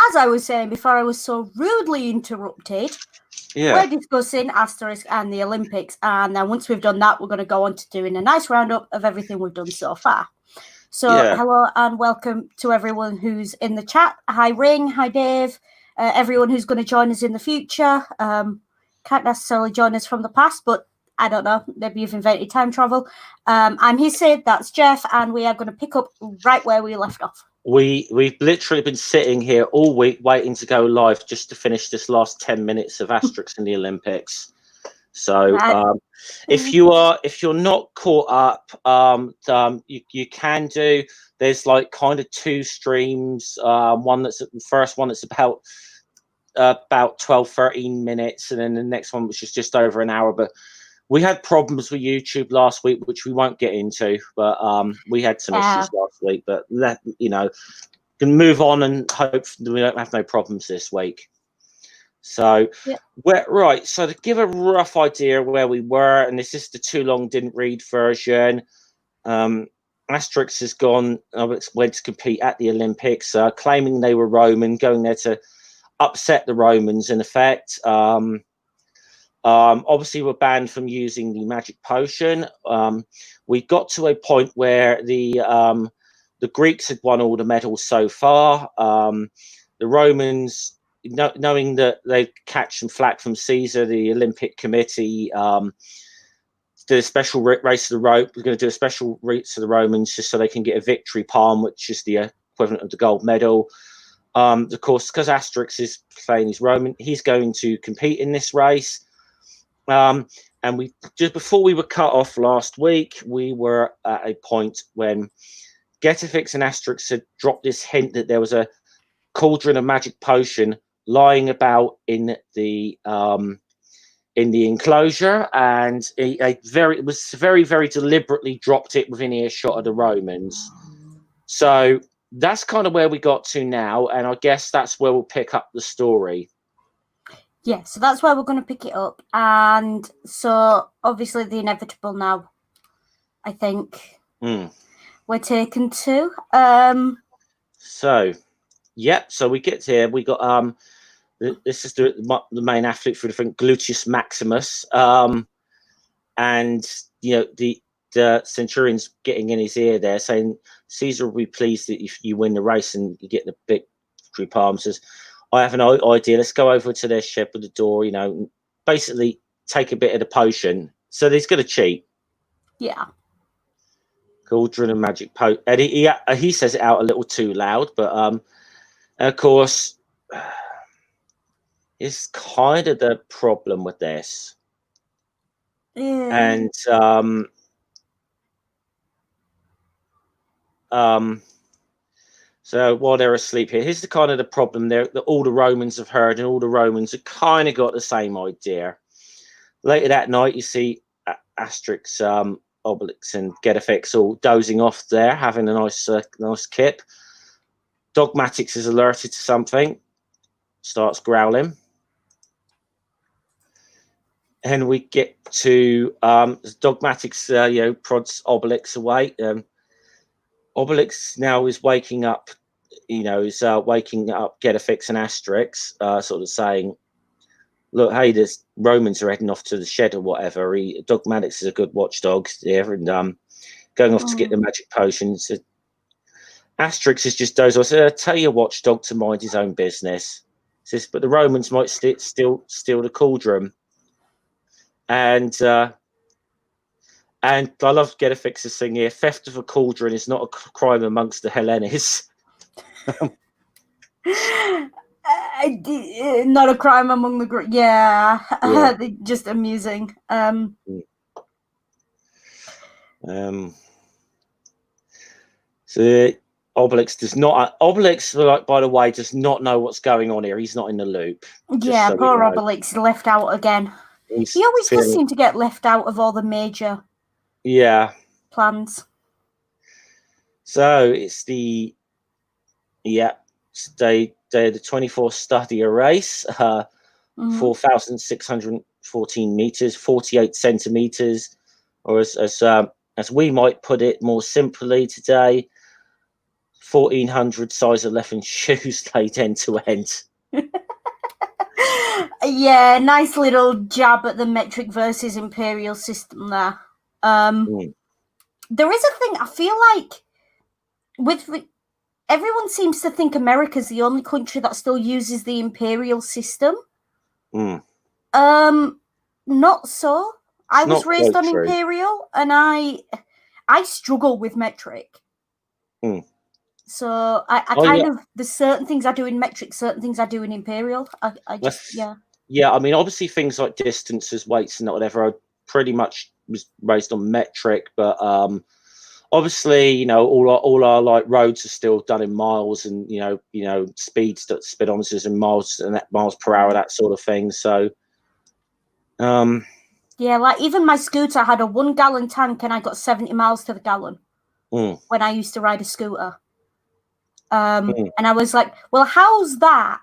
as I was saying before I was so rudely interrupted, we're discussing Asterix and the Olympics. And then once we've done that, we're going to go on to doing a nice roundup of everything we've done so far. So hello and welcome to everyone who's in the chat. Hi, Ring. Hi, Dave. Everyone who's going to join us in the future. Can't necessarily join us from the past, but I don't know. Maybe you've invented time travel. I'm Sid. That's Jeff. And we are going to pick up right where we left off. We've literally been sitting here all week waiting to go live just to finish this last 10 minutes of Asterix in the Olympics. So if you're not caught up, you can do. There's like kind of two streams. One that's the first one that's about 12-13 minutes, and then the next one which is just over an hour. But we had problems with YouTube last week, which we won't get into, but we had some issues last week. But can move on and hope we don't have no problems this week. So, So to give a rough idea where we were, and this is the too long didn't read version. Asterix has went to compete at the Olympics, claiming they were Roman, going there to upset the Romans in effect. Obviously, we're banned from using the magic potion. We got to a point where the Greeks had won all the medals so far. The Romans, knowing that they'd catch some flack from Caesar, the Olympic Committee did a special race to the rope. We're going to do a special race to the Romans just so they can get a victory palm, which is the equivalent of the gold medal. Of course, because Asterix is playing his Roman, he's going to compete in this race. And we just before we were cut off last week, we were at a point when Getafix and Asterix had dropped this hint that there was a cauldron of magic potion lying about in the enclosure, and it was very, very deliberately dropped it within earshot of the Romans. So that's kind of where we got to now, and I guess that's where we'll pick up the story. Yeah, so that's where we're going to pick it up. And so, obviously, the inevitable now, I think, we're taken to. So we get here. We got, this is the main athlete for different Gluteus Maximus. And, the centurion's getting in his ear there saying, Caesar will be pleased that if you win the race and you get the big victory palm. Says, I have an idea. Let's go over to their shed with the door, basically take a bit of the potion. So he's going to cheat. Yeah. Cauldron and magic potion. And he says it out a little too loud, but of course, it's kind of the problem with this. Yeah. And so while they're asleep here, here's the kind of the problem there that all the Romans have heard, and all the Romans have kind of got the same idea. Later that night, you see Asterix, Obelix, and Getafix all dozing off there, having a nice kip. Dogmatix is alerted to something, starts growling. And we get to Dogmatix, prods Obelix away. Obelix now is waking up. Is waking up Getafix and Asterix, sort of saying, look, hey, there's Romans are heading off to the shed or whatever. Dogmatix is a good watchdog there, and going off to get the magic potions. Asterix is just does. I said, tell your watchdog to mind his own business. Says, but the Romans might still steal the cauldron. And I love Getafix's thing here. Theft of a cauldron is not a crime amongst the Hellenes. Not a crime among the group. Yeah. Just amusing. So Obelix does not. Obelix, by the way, does not know what's going on here. He's not in the loop. Yeah, poor Obelix left out again. He always does seem to get left out of all the major plans. So it's the day the 24 Stadia race, 4,614 meters, 48 centimeters, or as we might put it more simply today, 1400 size 11 shoes laid end to end. Yeah, nice little jab at the metric versus imperial system there. There is a thing, I feel like, everyone seems to think America's the only country that still uses the imperial system. Not so. I was raised on imperial, and I struggle with metric. So I there's certain things I do in metric, certain things I do in imperial. I just Yeah, I mean, obviously things like distances, weights, and whatever, I pretty much was raised on metric, but obviously, you know, all our like roads are still done in miles, and you know, speedometers in miles per hour, that sort of thing. So, yeah, like even my scooter had a 1 gallon tank, and I got 70 miles to the gallon when I used to ride a scooter. And I was like, well, how's that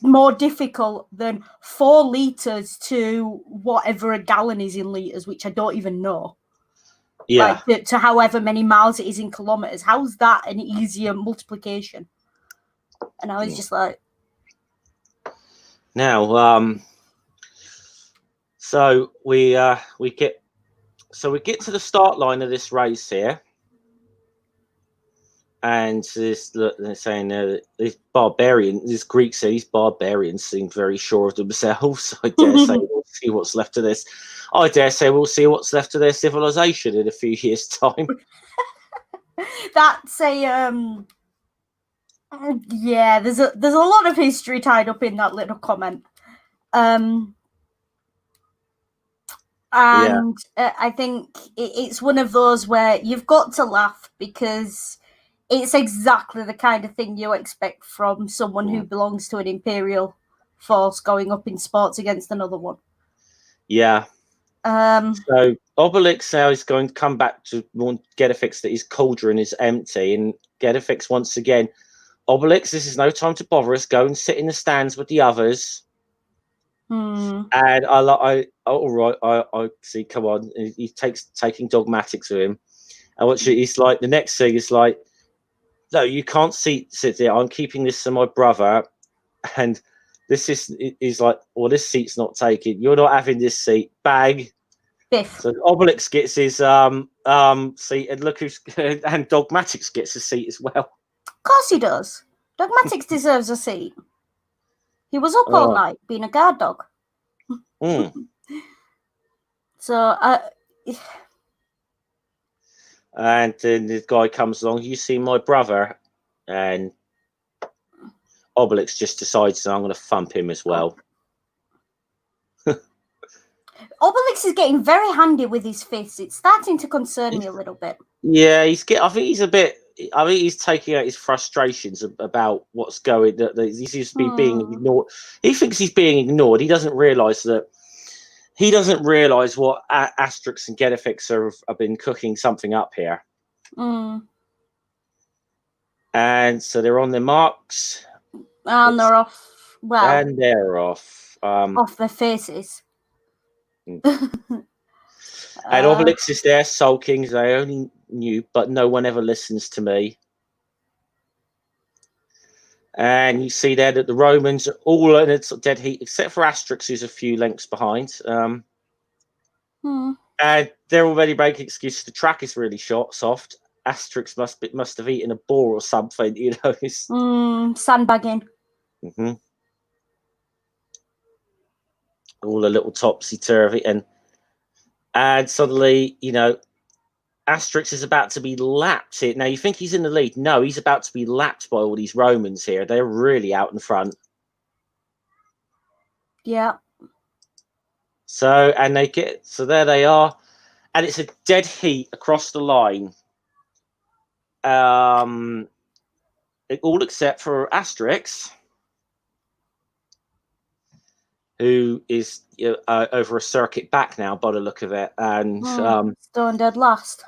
more difficult than 4 liters to whatever a gallon is in liters, which I don't even know. Yeah. Like to however many miles it is in kilometers. How's that an easier multiplication? And I was just like, now, so we get to the start line of this race here. And they're saying these Greeks say these barbarians seem very sure of themselves. I dare say we'll see what's left of this. I dare say we'll see what's left of their civilization in a few years' time. That's a yeah. There's a lot of history tied up in that little comment. And I think it's one of those where you've got to laugh because it's exactly the kind of thing you expect from someone who belongs to an imperial force going up in sports against another one. Yeah. So Obelix now is going to come back to warn Getafix that his cauldron is empty, and Getafix once again, Obelix, this is no time to bother us. Go and sit in the stands with the others. And I see. Come on, he taking dogmatics with him, and what he's like. The next thing is like, no, you can't sit there. I'm keeping this for my brother, and this is like, well, this seat's not taken. You're not having this seat. Bag. Biff. So Obelix gets his seat, and look who's and Dogmatics gets a seat as well. Of course he does. Dogmatics deserves a seat. He was up all night being a guard dog. So, and then the guy comes along. You see my brother, and Obelix just decides I'm going to thump him as well. Obelix is getting very handy with his fists. It's starting to concern me a little bit. Yeah, I think he's a bit. I think he's taking out his frustrations about what's going. That he seems to be being ignored. He thinks he's being ignored. He doesn't realise that. He doesn't realise what Asterix and Getafix have been cooking something up here. And so they're on their marks. And they're off. Well, and they're off. Off their faces. And Obelix is there sulking. They only knew, but no one ever listens to me. And you see there that the Romans are all in its dead heat, except for Asterix, who's a few lengths behind. And they're already making excuses. The track is really soft. Asterix must have eaten a boar or something, you know. Sandbagging. All a little topsy-turvy. And suddenly, you know, Asterix is about to be lapped here. Now, you think he's in the lead. No, he's about to be lapped by all these Romans here. They're really out in front. Yeah. So there they are. And it's a dead heat across the line. All except for Asterix, who is over a circuit back now by the look of it. And stone dead last.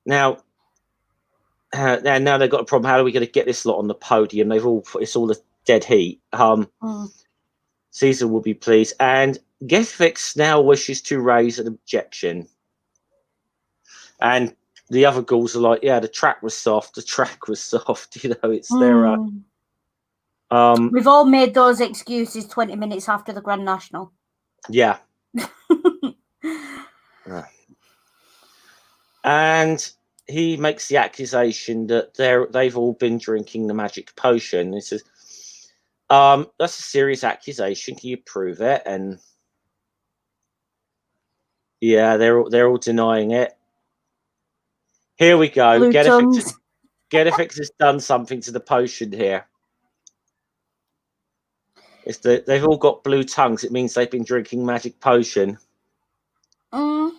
Now they've got a problem. How are we going to get this lot on the podium? It's all the dead heat. Caesar will be pleased, and Getafix now wishes to raise an objection. And the other Gauls are like, yeah, the track was soft. The track was soft. You know, it's their. We've all made those excuses 20 minutes after the Grand National. Yeah. And he makes the accusation that they've all been drinking the magic potion. He says, that's a serious accusation. Can you prove it? And yeah, they're all denying it. Here we go. Getafix has done something to the potion here. It's that they've all got blue tongues. It means they've been drinking magic potion. Mm.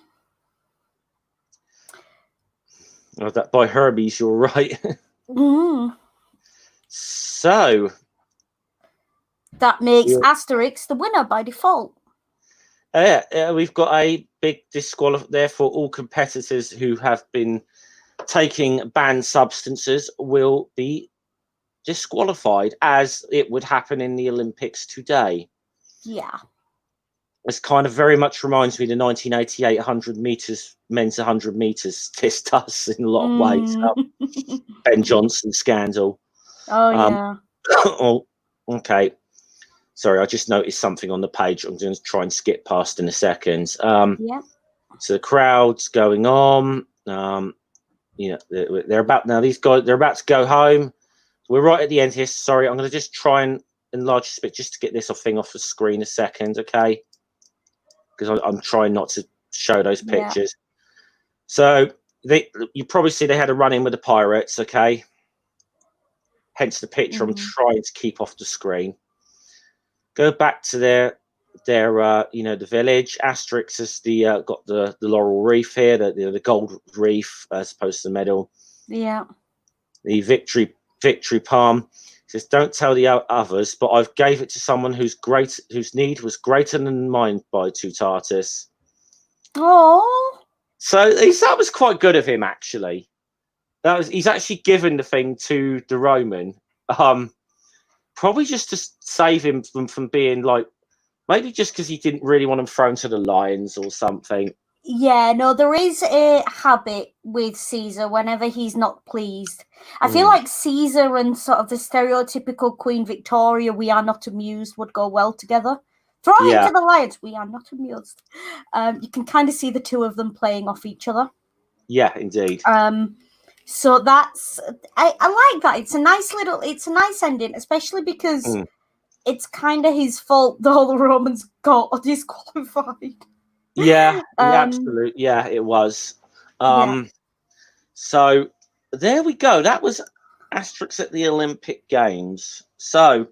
Oh, that by Hermes, you're right. So that makes Asterix the winner by default. We've got a big disqualification. Therefore, all competitors who have been taking banned substances will be disqualified, as it would happen in the Olympics today. Yeah. This kind of very much reminds me of the 1988 100 meters men's 100 meters test us in a lot of ways. Ben Johnson scandal. Oh yeah. Oh, okay. Sorry, I just noticed something on the page. I'm going to try and skip past in a second. Yeah. So the crowd's going on. You know, they're about now. These guys, they're about to go home. We're right at the end here. Sorry, I'm going to just try and enlarge this bit just to get this thing off the screen a second, okay? Because I'm trying not to show those pictures. Yeah. So you probably see they had a run in with the pirates, okay? Hence the picture I'm trying to keep off the screen. Go back to their you know, the village. Asterix has got the laurel wreath here, the gold wreath as opposed to the medal. Yeah. The victory palm. He says, "Don't tell the others, but I've gave it to someone whose need was greater than mine by Tutatis." Oh. So that was quite good of him, actually. He's actually given the thing to the Roman, probably just to save him from being like, maybe just because he didn't really want him thrown to the lions or something. Yeah, no, there is a habit with Caesar whenever he's not pleased. I feel like Caesar and sort of the stereotypical Queen Victoria, we are not amused, would go well together. Throw him to the lions, we are not amused. You can kind of see the two of them playing off each other. Yeah, indeed. So that's I like that. It's a nice ending, especially because it's kind of his fault that all the Romans got disqualified. Yeah, absolutely. Yeah, it was. So there we go. That was Asterix at the Olympic Games. So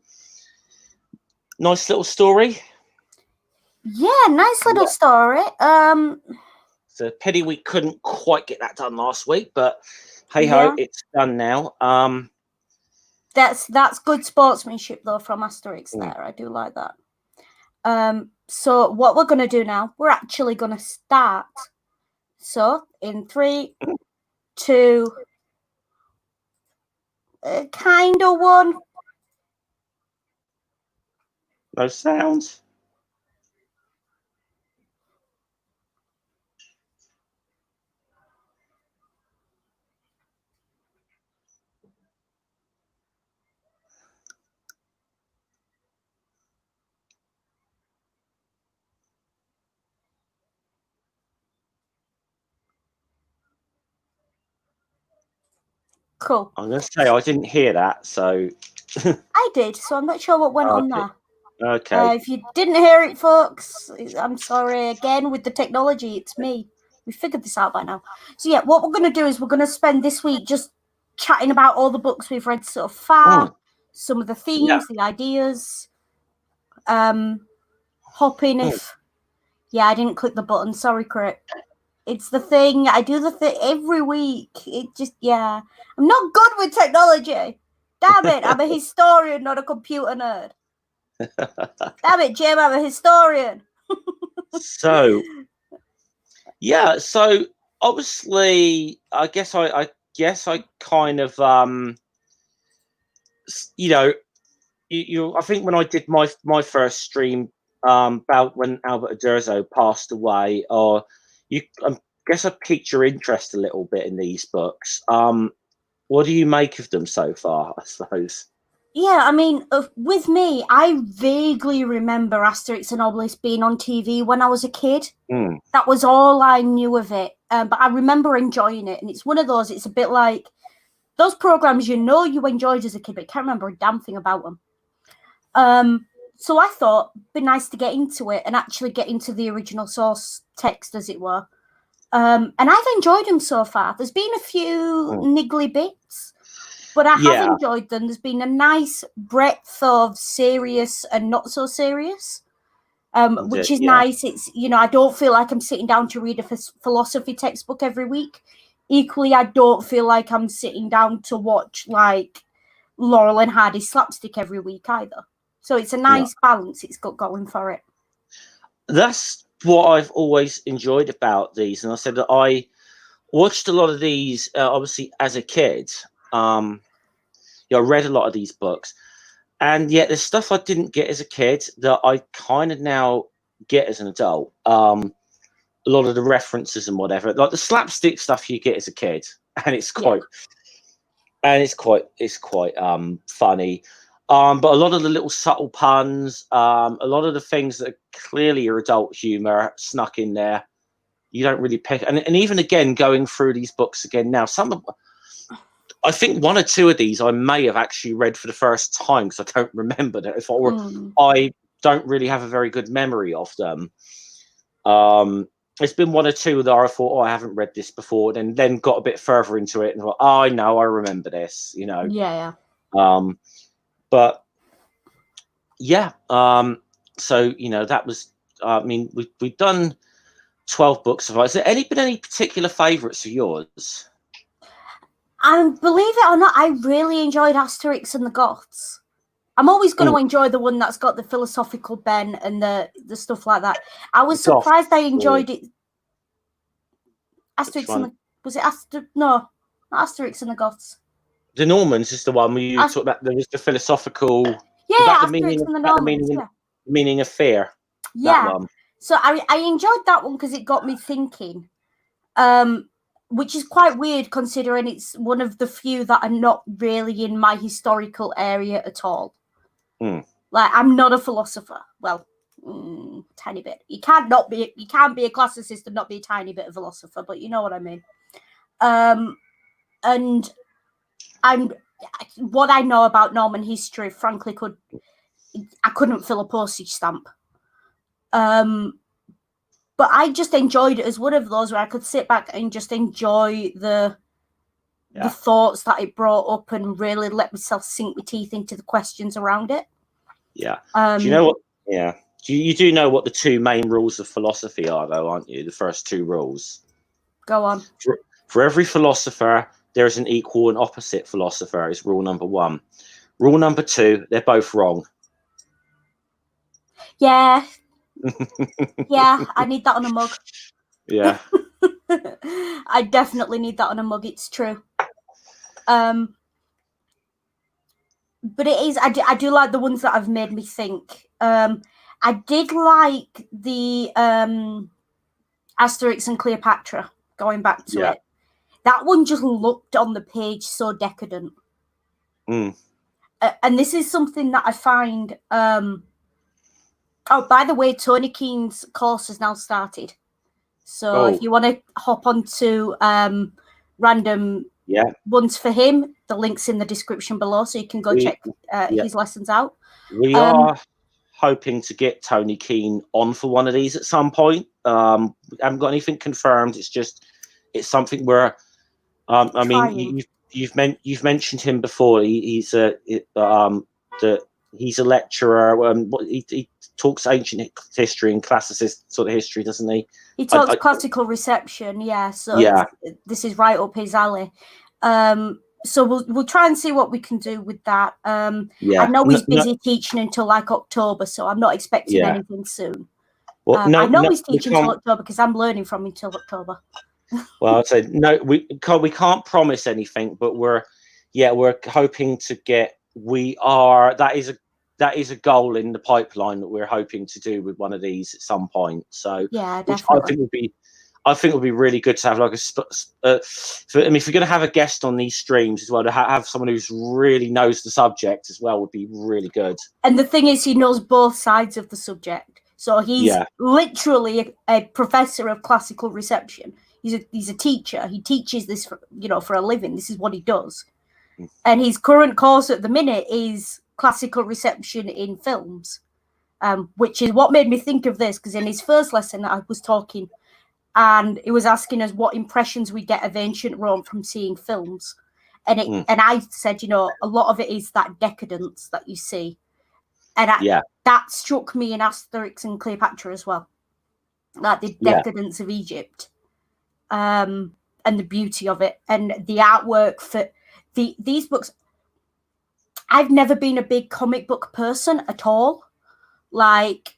nice little story. Yeah, nice little story. It's a pity we couldn't quite get that done last week, but hey ho, it's done now. That's good sportsmanship though from Asterix there. I do like that. So what we're gonna do now, we're actually gonna start. So in 3, 2, kind of 1. No sounds. Cool. I'm going to say I didn't hear that, so... I did, so I'm not sure what went on there. Okay. If you didn't hear it, folks, I'm sorry. Again, with the technology, it's me. We figured this out by now. So yeah, what we're going to do is we're going to spend this week just chatting about all the books we've read so far, some of the themes, the ideas. Hop in if... Yeah, I didn't click the button. Sorry, Crit. It's the thing. I do the thing every week. It just, I'm not good with technology. Damn it. I'm a historian, not a computer nerd. Damn it, Jim. I'm a historian. So obviously, I guess I kind of, you know, I think when I did my first stream about when Albert Uderzo passed away, or guess I piqued your interest a little bit in these books. What do you make of them so far, I suppose? Yeah, I mean, with me, I vaguely remember Asterix and Obelix being on TV when I was a kid. That was all I knew of it. But I remember enjoying it. And it's one of those, it's a bit like those programs you enjoyed as a kid, but you can't remember a damn thing about them. So I thought it'd be nice to get into it and actually get into the original source text, as it were. And I've enjoyed them so far. There's been a few niggly bits, but I have enjoyed them. There's been a nice breadth of serious and not so serious, which is nice. It's, I don't feel like I'm sitting down to read a philosophy textbook every week. Equally, I don't feel like I'm sitting down to watch like Laurel and Hardy slapstick every week either. So it's a nice balance it's got going for it. That's what I've always enjoyed about these. And I said that I watched a lot of these, obviously, as a kid. I read a lot of these books. And yet there's stuff I didn't get as a kid that I kind of now get as an adult. A lot of the references and whatever, like the slapstick stuff you get as a kid. And it's quite... And it's quite funny. But a lot of the little subtle puns, a lot of the things that clearly are adult humor snuck in there, you don't really pick. And even again, going through these books again now, I think one or two of these I may have actually read for the first time because I don't remember them. I don't really have a very good memory of them. It's been one or two that I thought, I haven't read this before, and then got a bit further into it and thought, I know, I remember this, Yeah. But yeah, so that was. I mean, we've done 12 books of it. Has there been any particular favourites of yours? Believe it or not, I really enjoyed Asterix and the Goths. I'm always going to enjoy the one that's got the philosophical bent and the stuff like that. I was surprised I enjoyed it. Asterix and the... Was it No, not Asterix and the Goths. The Normans is the one where you talk about. There was the philosophical. Yeah, Asterix and the Normans. Meaning of fear. Yeah. So I enjoyed that one because it got me thinking. Which is quite weird considering it's one of the few that are not really in my historical area at all. Like, I'm not a philosopher. Well, tiny bit. You can't be a classicist and not be a tiny bit of a philosopher, but you know what I mean. And what I know about Norman history, frankly, I couldn't fill a postage stamp. But I just enjoyed it as one of those where I could sit back and just enjoy the thoughts that it brought up and really let myself sink my teeth into the questions around it. Yeah. Do you know what? Yeah. You do know what the two main rules of philosophy are, though, aren't you? The first two rules. Go on. For every philosopher, there is an equal and opposite philosopher. Is rule number 1. Rule number 2, they're both wrong. Yeah. Yeah, I need that on a mug. Yeah. I definitely need that on a mug. It's true. But it is. I do like the ones that have made me think. I did like the Asterix and Cleopatra. Going back to it, that one just looked on the page so decadent. And this is something that I find. Oh, by the way, Tony Keen's course has now started. So if you want to hop onto random ones for him, the link's in the description below, so you can go check his lessons out. We are hoping to get Tony Keen on for one of these at some point. We haven't got anything confirmed. It's something where, I mean, you've mentioned him before. He's a lecturer. He talks ancient history and classicist sort of history, doesn't he? He talks classical reception, So this is right up his alley. So we'll try and see what we can do with that. I know he's busy teaching until like October, so I'm not expecting anything soon. Well, I know he's teaching until October because I'm learning from him until October. Well, I'd say no. We can't promise anything, but we're hoping to get. That is a goal in the pipeline that we're hoping to do with one of these at some point. So yeah, definitely. I think it would be really good to have like if you're going to have a guest on these streams as well, to have someone who's really knows the subject as well would be really good. And the thing is, he knows both sides of the subject. So he's literally a professor of classical reception. He's a teacher. He teaches this for a living. This is what he does. And his current course at the minute is classical reception in films, which is what made me think of this, because in his first lesson I was talking, and it was asking us what impressions we get of ancient Rome from seeing films. And I said, a lot of it is that decadence that you see. And that struck me in Asterix and Cleopatra as well. Like the decadence of Egypt. And the beauty of it. And the artwork for these books. I've never been a big comic book person at all. Like,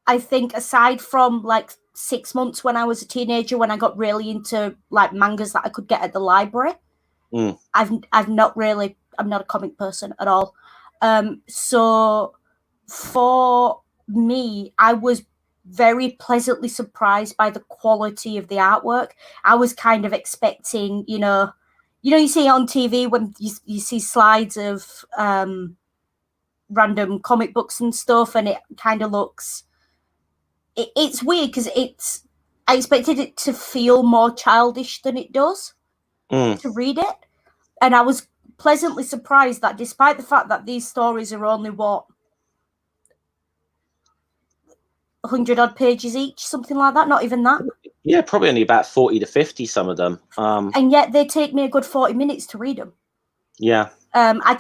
I think aside from like 6 months when I was a teenager, when I got really into like mangas that I could get at the library, I'm not a comic person at all. So for me, I was very pleasantly surprised by the quality of the artwork. I was kind of expecting, you see on TV when you see slides of random comic books and stuff, and it kind of looks. It's weird because I expected it to feel more childish than it does to read it, and I was pleasantly surprised that despite the fact that these stories are only 100 odd pages each, something like that, not even that. Yeah, probably only about 40 to 50, some of them. And yet they take me a good 40 minutes to read them. Yeah. I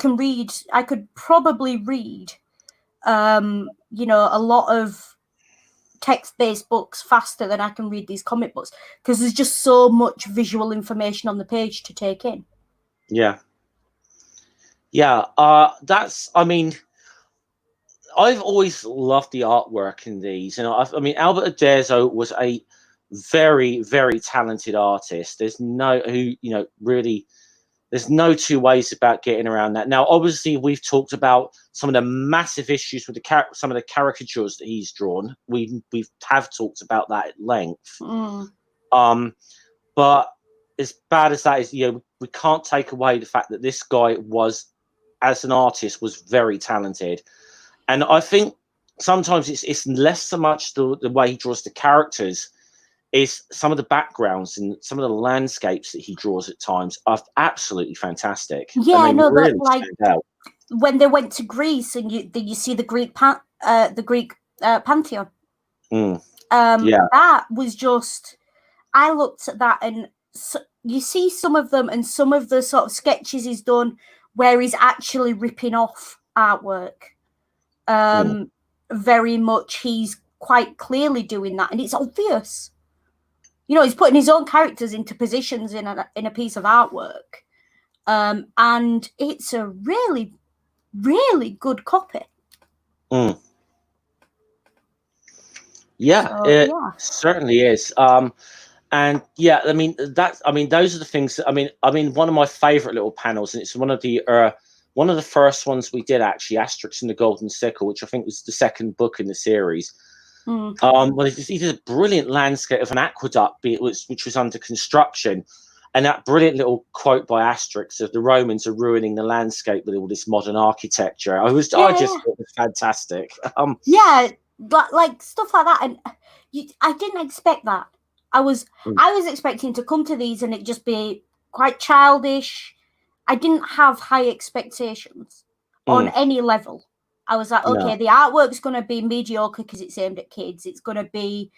could probably read, a lot of text-based books faster than I can read these comic books, because there's just so much visual information on the page to take in. Yeah. Yeah. I've always loved the artwork in these, and Albert Uderzo was a very, very talented artist. There's no two ways about getting around that. Now, obviously, we've talked about some of the massive issues with some of the caricatures that he's drawn. We have talked about that at length. But as bad as that is, we can't take away the fact that this guy as an artist, was very talented. And I think sometimes it's less so much the way he draws the characters, is some of the backgrounds and some of the landscapes that he draws at times are absolutely fantastic. Yeah, I know, really but like when they went to Greece and you see the Greek pantheon. That was just, I looked at that, and you see some of them and some of the sort of sketches he's done where he's actually ripping off artwork. Very much, he's quite clearly doing that, and it's obvious. He's putting his own characters into positions in a piece of artwork, and it's a really, really good copy. Yeah, it certainly is. And yeah, those are the things that, one of my favorite little panels, and it's one of the first ones we did, actually, Asterix and the Golden Sickle, which I think was the second book in the series. He did a brilliant landscape of an aqueduct, which was under construction, and that brilliant little quote by Asterix of the Romans are ruining the landscape with all this modern architecture. I just thought it was fantastic. Like stuff like that, and I didn't expect that. I was expecting to come to these and it just be quite childish. I didn't have high expectations on any level. I was like, okay, the artwork's going to be mediocre because it's aimed at kids. It's going to be,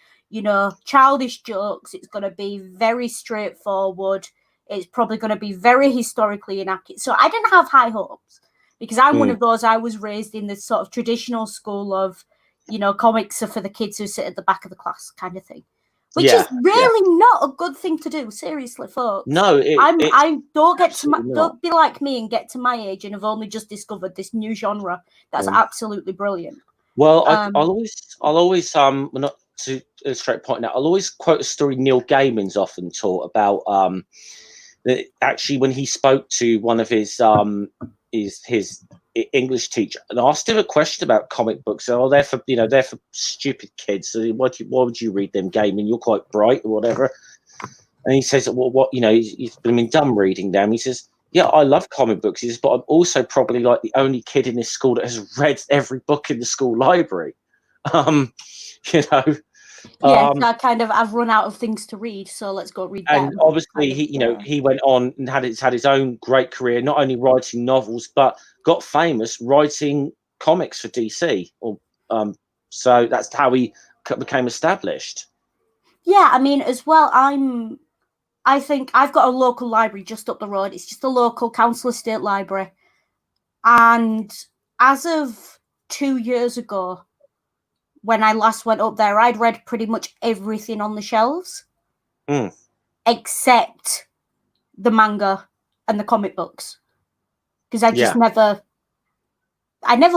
childish jokes. It's going to be very straightforward. It's probably going to be very historically inaccurate. So I didn't have high hopes because I'm one of those, I was raised in this sort of traditional school of, comics are for the kids who sit at the back of the class kind of thing. Which is really not a good thing to do, seriously, folks. No, don't be like me and get to my age and have only just discovered this new genre that's absolutely brilliant. Well, I'll always not to illustrate point out, I'll always quote a story Neil Gaiman's often taught about that actually when he spoke to one of his English teacher and asked him a question about comic books. Oh, they're for stupid kids. So why would you read them, Gaming? You're quite bright or whatever. And he says, well, what, he's been dumb reading them. He says, yeah, I love comic books. He says, but I'm also probably like the only kid in this school that has read every book in the school library. Yeah, so I've run out of things to read, so let's go read them. And obviously, he went on and had his own great career, not only writing novels, but got famous writing comics for DC. So that's how he became established. Yeah, I mean, as well, I think I've got a local library just up the road. It's just a local council estate library. And as of 2 years ago, when I last went up there, I'd read pretty much everything on the shelves. Except the manga and the comic books. Because I just never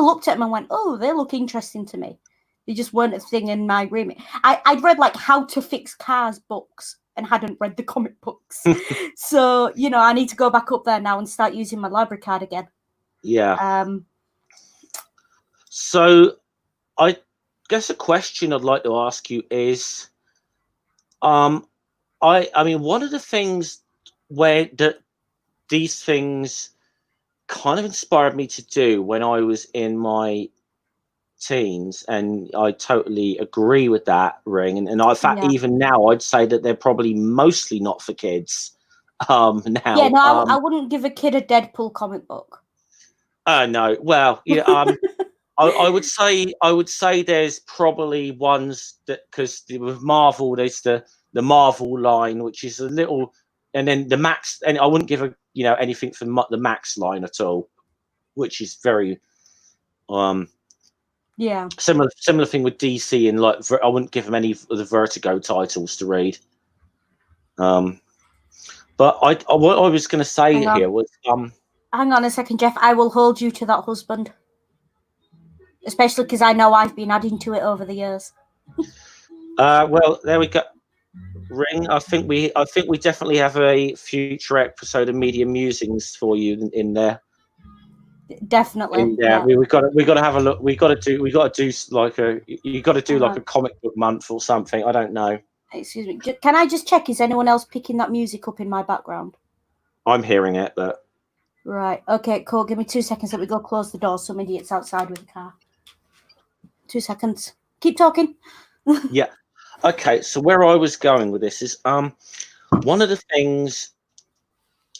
looked at them and went, oh, they look interesting to me. They just weren't a thing in my remit. I'd read like How to Fix Cars books and hadn't read the comic books. So, I need to go back up there now and start using my library card again. Yeah. So I guess a question I'd like to ask you is, I mean, one of the things where these things kind of inspired me to do when I was in my teens, and I totally agree with that, Ring. And in fact, even now, I'd say that they're probably mostly not for kids. Now, yeah, no, I wouldn't give a kid a Deadpool comic book. No, well, I would say there's probably ones that, because with Marvel, there's the Marvel line, which is a little, and then the Max, and I wouldn't give anything from the Max line at all, which is very similar thing with DC, and like I wouldn't give them any of the Vertigo titles to read. But what I was going to say here was hang on a second, Jeff. I will hold you to that husband, especially because I know I've been adding to it over the years. Well, there we go. Ring. I think we definitely have a future episode of Media Musings for you in there. Definitely. Yeah, we got to have a look. We got to do like a comic book month or something. I don't know. Excuse me. Can I just check? Is anyone else picking that music up in my background? I'm hearing it, but right. Okay, cool. Give me 2 seconds. Let me go close the door. Some idiot's outside with a car. 2 seconds. Keep talking. Yeah. Okay. So where I was going with this is one of the things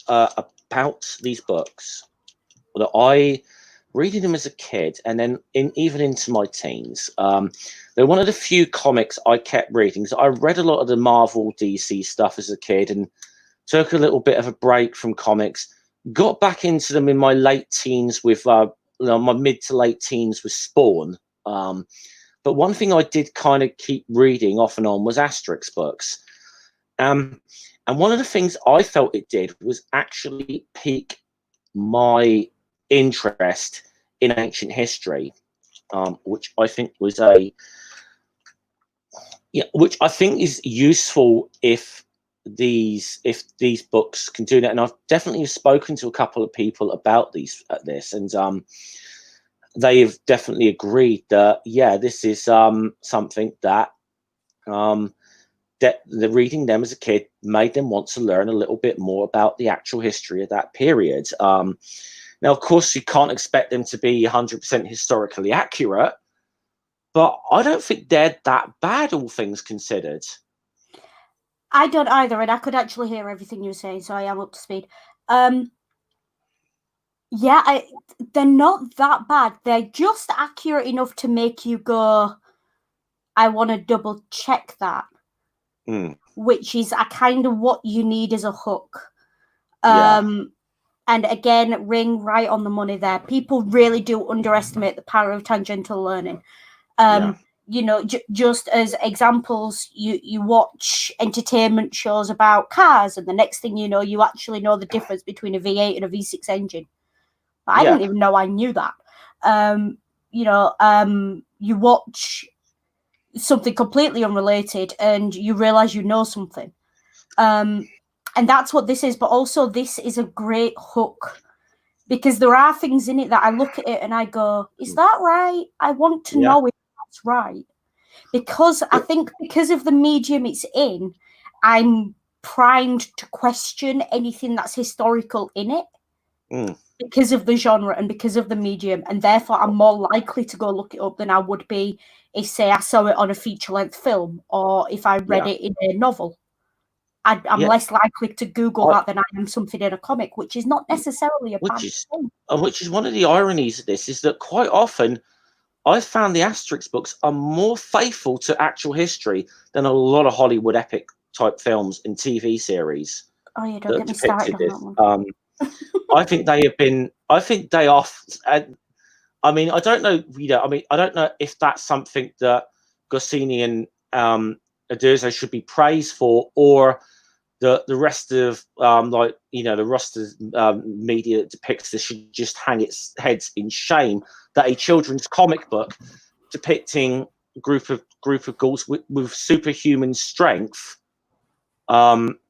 about these books that I reading them as a kid, and then even into my teens, they're one of the few comics I kept reading. So I read a lot of the Marvel DC stuff as a kid and took a little bit of a break from comics, got back into them in my late teens with my mid to late teens with Spawn. But one thing I did kind of keep reading off and on was Asterix books. And one of the things I felt it did was actually pique my interest in ancient history, which I think was which I think is useful if these books can do that. And I've definitely spoken to a couple of people about this, and they have definitely agreed that this is something that that the reading them as a kid made them want to learn a little bit more about the actual history of that period. Now, of course, you can't expect them to be 100% historically accurate, but I don't think they're that bad, all things considered. I don't either, and I could actually hear everything you were saying, so I am up to speed. They're not that bad. They're just accurate enough to make you go, I want to double check that, which is kind of what you need as a hook. And again, Ring right on the money there. People really do underestimate the power of tangential learning. Just as examples, you watch entertainment shows about cars, and the next thing you know, you actually know the difference between a V8 and a V6 engine. I didn't even know I knew that. You watch something completely unrelated, and you realize you know something. And that's what this is. But also, this is a great hook Because there are things in it that I look at it and I go, is that right? I want to know if that's right. Because I think because of the medium it's in, I'm primed to question anything that's historical in it because of the genre and because of the medium. And therefore, I'm more likely to go look it up than I would be if, say, I saw it on a feature-length film or if I read it in a novel. I'm less likely to Google that than I am something in a comic, which is not necessarily a bad thing. Which is one of the ironies of this, is that quite often I've found the Asterix books are more faithful to actual history than a lot of Hollywood epic type films and TV series. Oh, you don't get me started on that one. I think they have been. I think they are. I mean, I don't know. I don't know if that's something that Goscinny and Uderzo should be praised for, or the rest of the rest of media that depicts this should just hang its heads in shame that a children's comic book depicting a group of Gauls with superhuman strength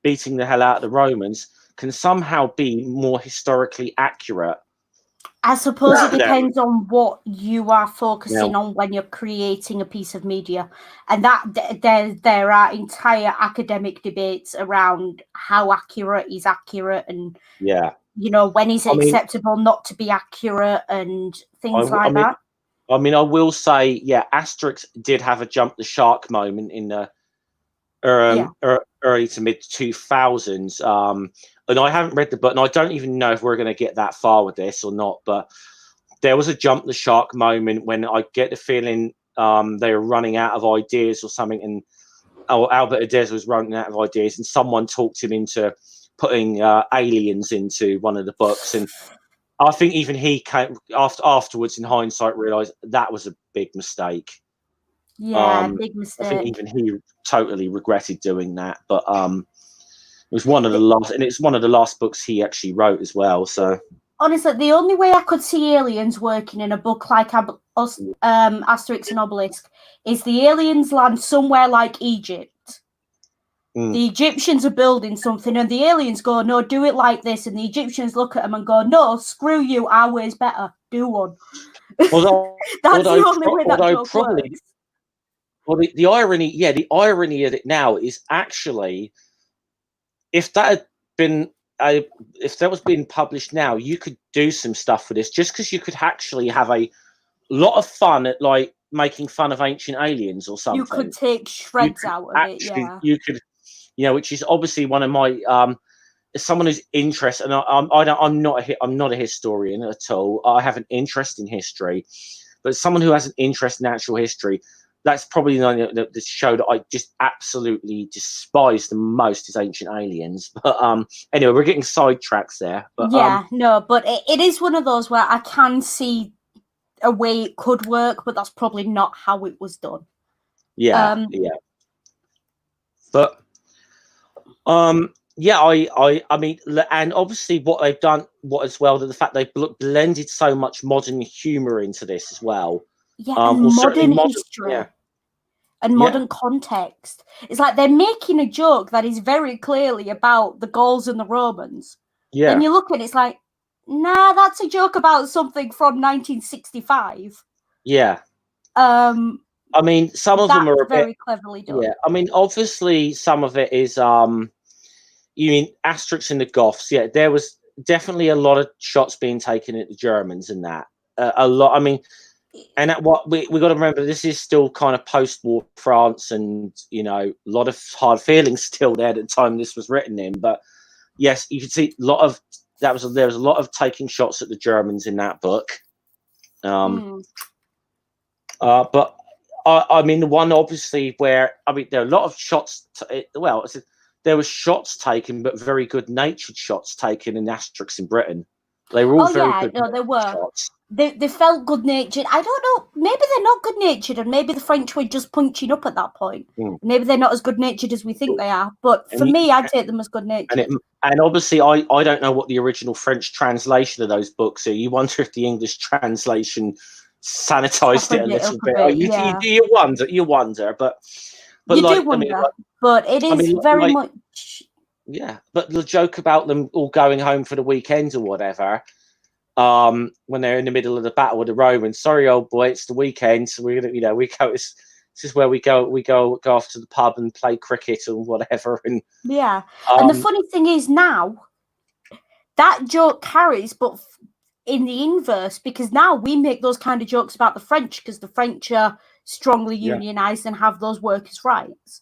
beating the hell out of the Romans can somehow be more historically accurate. I suppose it depends on what you are focusing on when you're creating a piece of media, and that there are entire academic debates around how accurate is accurate, and when is it acceptable not to be accurate, and things like that. I mean, I will say, Asterix did have a jump the shark moment in the early to mid 2000s. And I haven't read the book, and I don't even know if we're going to get that far with this or not. But there was a jump the shark moment when I get the feeling they were running out of ideas or something, and Albert Uderzo was running out of ideas, and someone talked him into putting aliens into one of the books. And I think even he came afterwards, in hindsight, realised that was a big mistake. Yeah, big mistake. I think even he totally regretted doing that. But it was one of the last, and it's one of the last books he actually wrote as well. So honestly, the only way I could see aliens working in a book like Asterix and Obelix is the aliens land somewhere like Egypt. The Egyptians are building something, and the aliens go, "No, do it like this," and the Egyptians look at them and go, "No, screw you, our way's better. Do one." That's the only way that joke works. Well, the irony of it now is actually, if that was being published now, you could do some stuff with this, just because you could actually have a lot of fun at like making fun of ancient aliens or something. You could take shreds out of it, yeah. You could, which is obviously one of my as someone who's interested, and I'm not a historian at all. I have an interest in history, but someone who has an interest in actual history, that's probably the show that I just absolutely despise the most is Ancient Aliens. But anyway, we're getting sidetracks there. But, but it is one of those where I can see a way it could work, but that's probably not how it was done. Yeah. But I mean, and obviously what they've done, as well, the fact they've blended so much modern humor into this as well. Yeah, and modern history and modern context. It's like they're making a joke that is very clearly about the Gauls and the Romans. Yeah. Then you look at it, it's like, nah, that's a joke about something from 1965. Yeah. I mean, some of them are very cleverly done. Yeah, I mean, obviously, some of it is you mean Asterix and the Goths? Yeah, there was definitely a lot of shots being taken at the Germans and that. A lot. I mean, and at what we got to remember, this is still kind of post-war France, and a lot of hard feelings still there at the time this was written in. But yes, you can see a lot of there was a lot of taking shots at the Germans in that book. But I mean, the one obviously where there are a lot of shots. There were shots taken, but very good natured shots taken in Asterix in Britain. They were all very good. No, they were. Shots. They felt good natured. I don't know. Maybe they're not good natured, and maybe the French were just punching up at that point. Maybe they're not as good natured as we think they are. But for me, I take them as good natured. And obviously, I don't know what the original French translation of those books are. You wonder if the English translation sanitized it a little bit. You wonder, but you do wonder. But it is very much. Yeah, but the joke about them all going home for the weekend or whatever, when they're in the middle of the battle with the Romans. Sorry, old boy, it's the weekend, so we're gonna, we go. This is where we go off to the pub and play cricket or whatever. And yeah, and the funny thing is now that joke carries, but in the inverse, because now we make those kind of jokes about the French because the French are strongly unionized and have those workers' rights.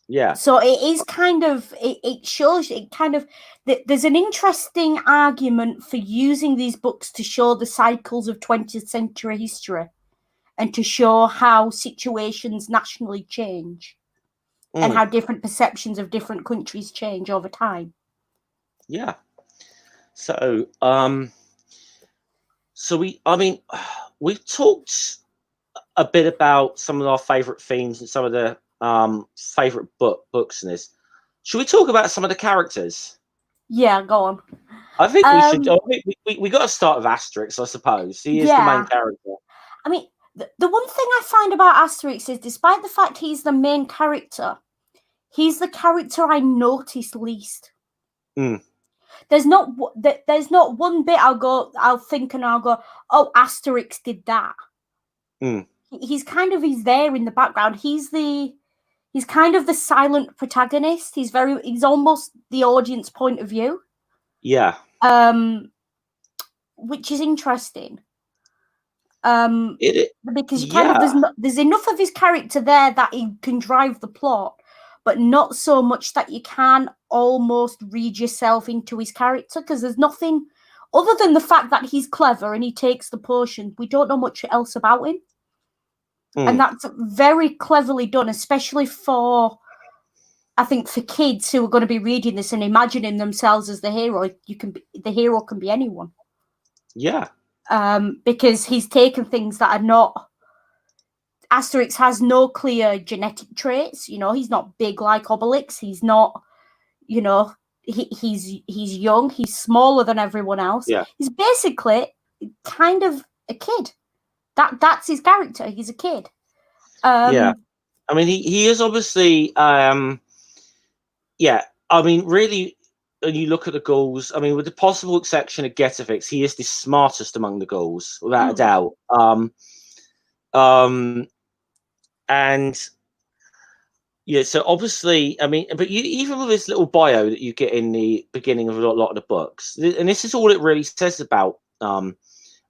Yeah. So it is kind of, it shows, it kind of, there's an interesting argument for using these books to show the cycles of 20th century history and to show how situations nationally change and how different perceptions of different countries change over time. Yeah. So, we've talked a bit about some of our favorite themes and some of the favorite books in this. Should we talk about some of the characters? Yeah, go on. I think we should. We got to start with Asterix, I suppose. He is the main character. I mean, the one thing I find about Asterix is, despite the fact he's the main character, he's the character I notice least. There's not one bit I'll think and I'll go, oh, Asterix did that. He's there in the background. He's kind of the silent protagonist. He's almost the audience point of view. Yeah. Which is interesting. Because there's enough of his character there that he can drive the plot, but not so much that you can almost read yourself into his character, because there's nothing other than the fact that he's clever and he takes the potion. We don't know much else about him. And that's very cleverly done, especially for, I think, for kids who are going to be reading this and imagining themselves as the hero. The hero can be anyone. Yeah. Because he's taken things that are not. Asterix has no clear genetic traits. He's not big like Obelix. He's not. He's young. He's smaller than everyone else. Yeah. He's basically kind of a kid. That's his character. He's a kid. Yeah. I mean, he is obviously. Yeah. I mean, really, when you look at the Gauls, I mean, with the possible exception of Getafix, he is the smartest among the Gauls, without a doubt. And yeah, so obviously, I mean, but even with this little bio that you get in the beginning of a lot of the books, and this is all it really says about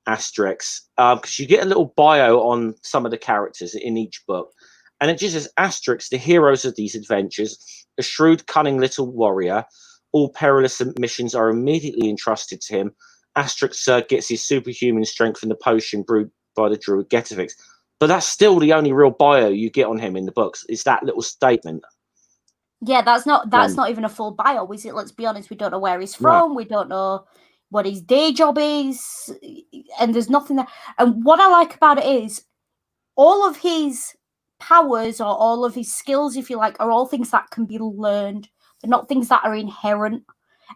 Asterix, because you get a little bio on some of the characters in each book, and it just says Asterix, the heroes of these adventures, a shrewd, cunning little warrior. All perilous missions are immediately entrusted to him. Asterix gets his superhuman strength from the potion brewed by the druid Getafix. But that's still the only real bio you get on him in the books. Is that little statement? Yeah, that's not even a full bio, is it? Let's be honest. We don't know where he's from. No. We don't know what his day job is, and there's nothing there. And what I like about it is all of his powers, or all of his skills, if you like, are all things that can be learned. They're not things that are inherent.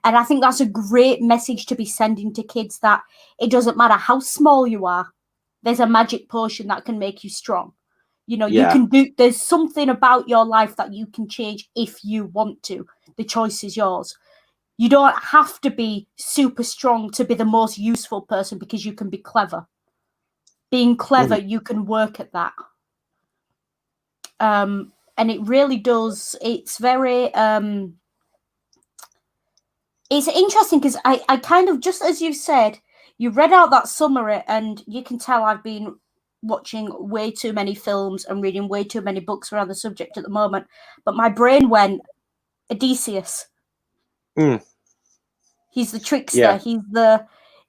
And I think that's a great message to be sending to kids, that it doesn't matter how small you are. There's a magic potion that can make you strong. You can there's something about your life that you can change if you want to. The choice is yours. You don't have to be super strong to be the most useful person, because you can be clever. Being clever, you can work at that. And it really does. It's very, it's interesting, because I kind of, just as you said, you read out that summary, and you can tell I've been watching way too many films and reading way too many books around the subject at the moment. But my brain went, Odysseus. He's the trickster. Yeah.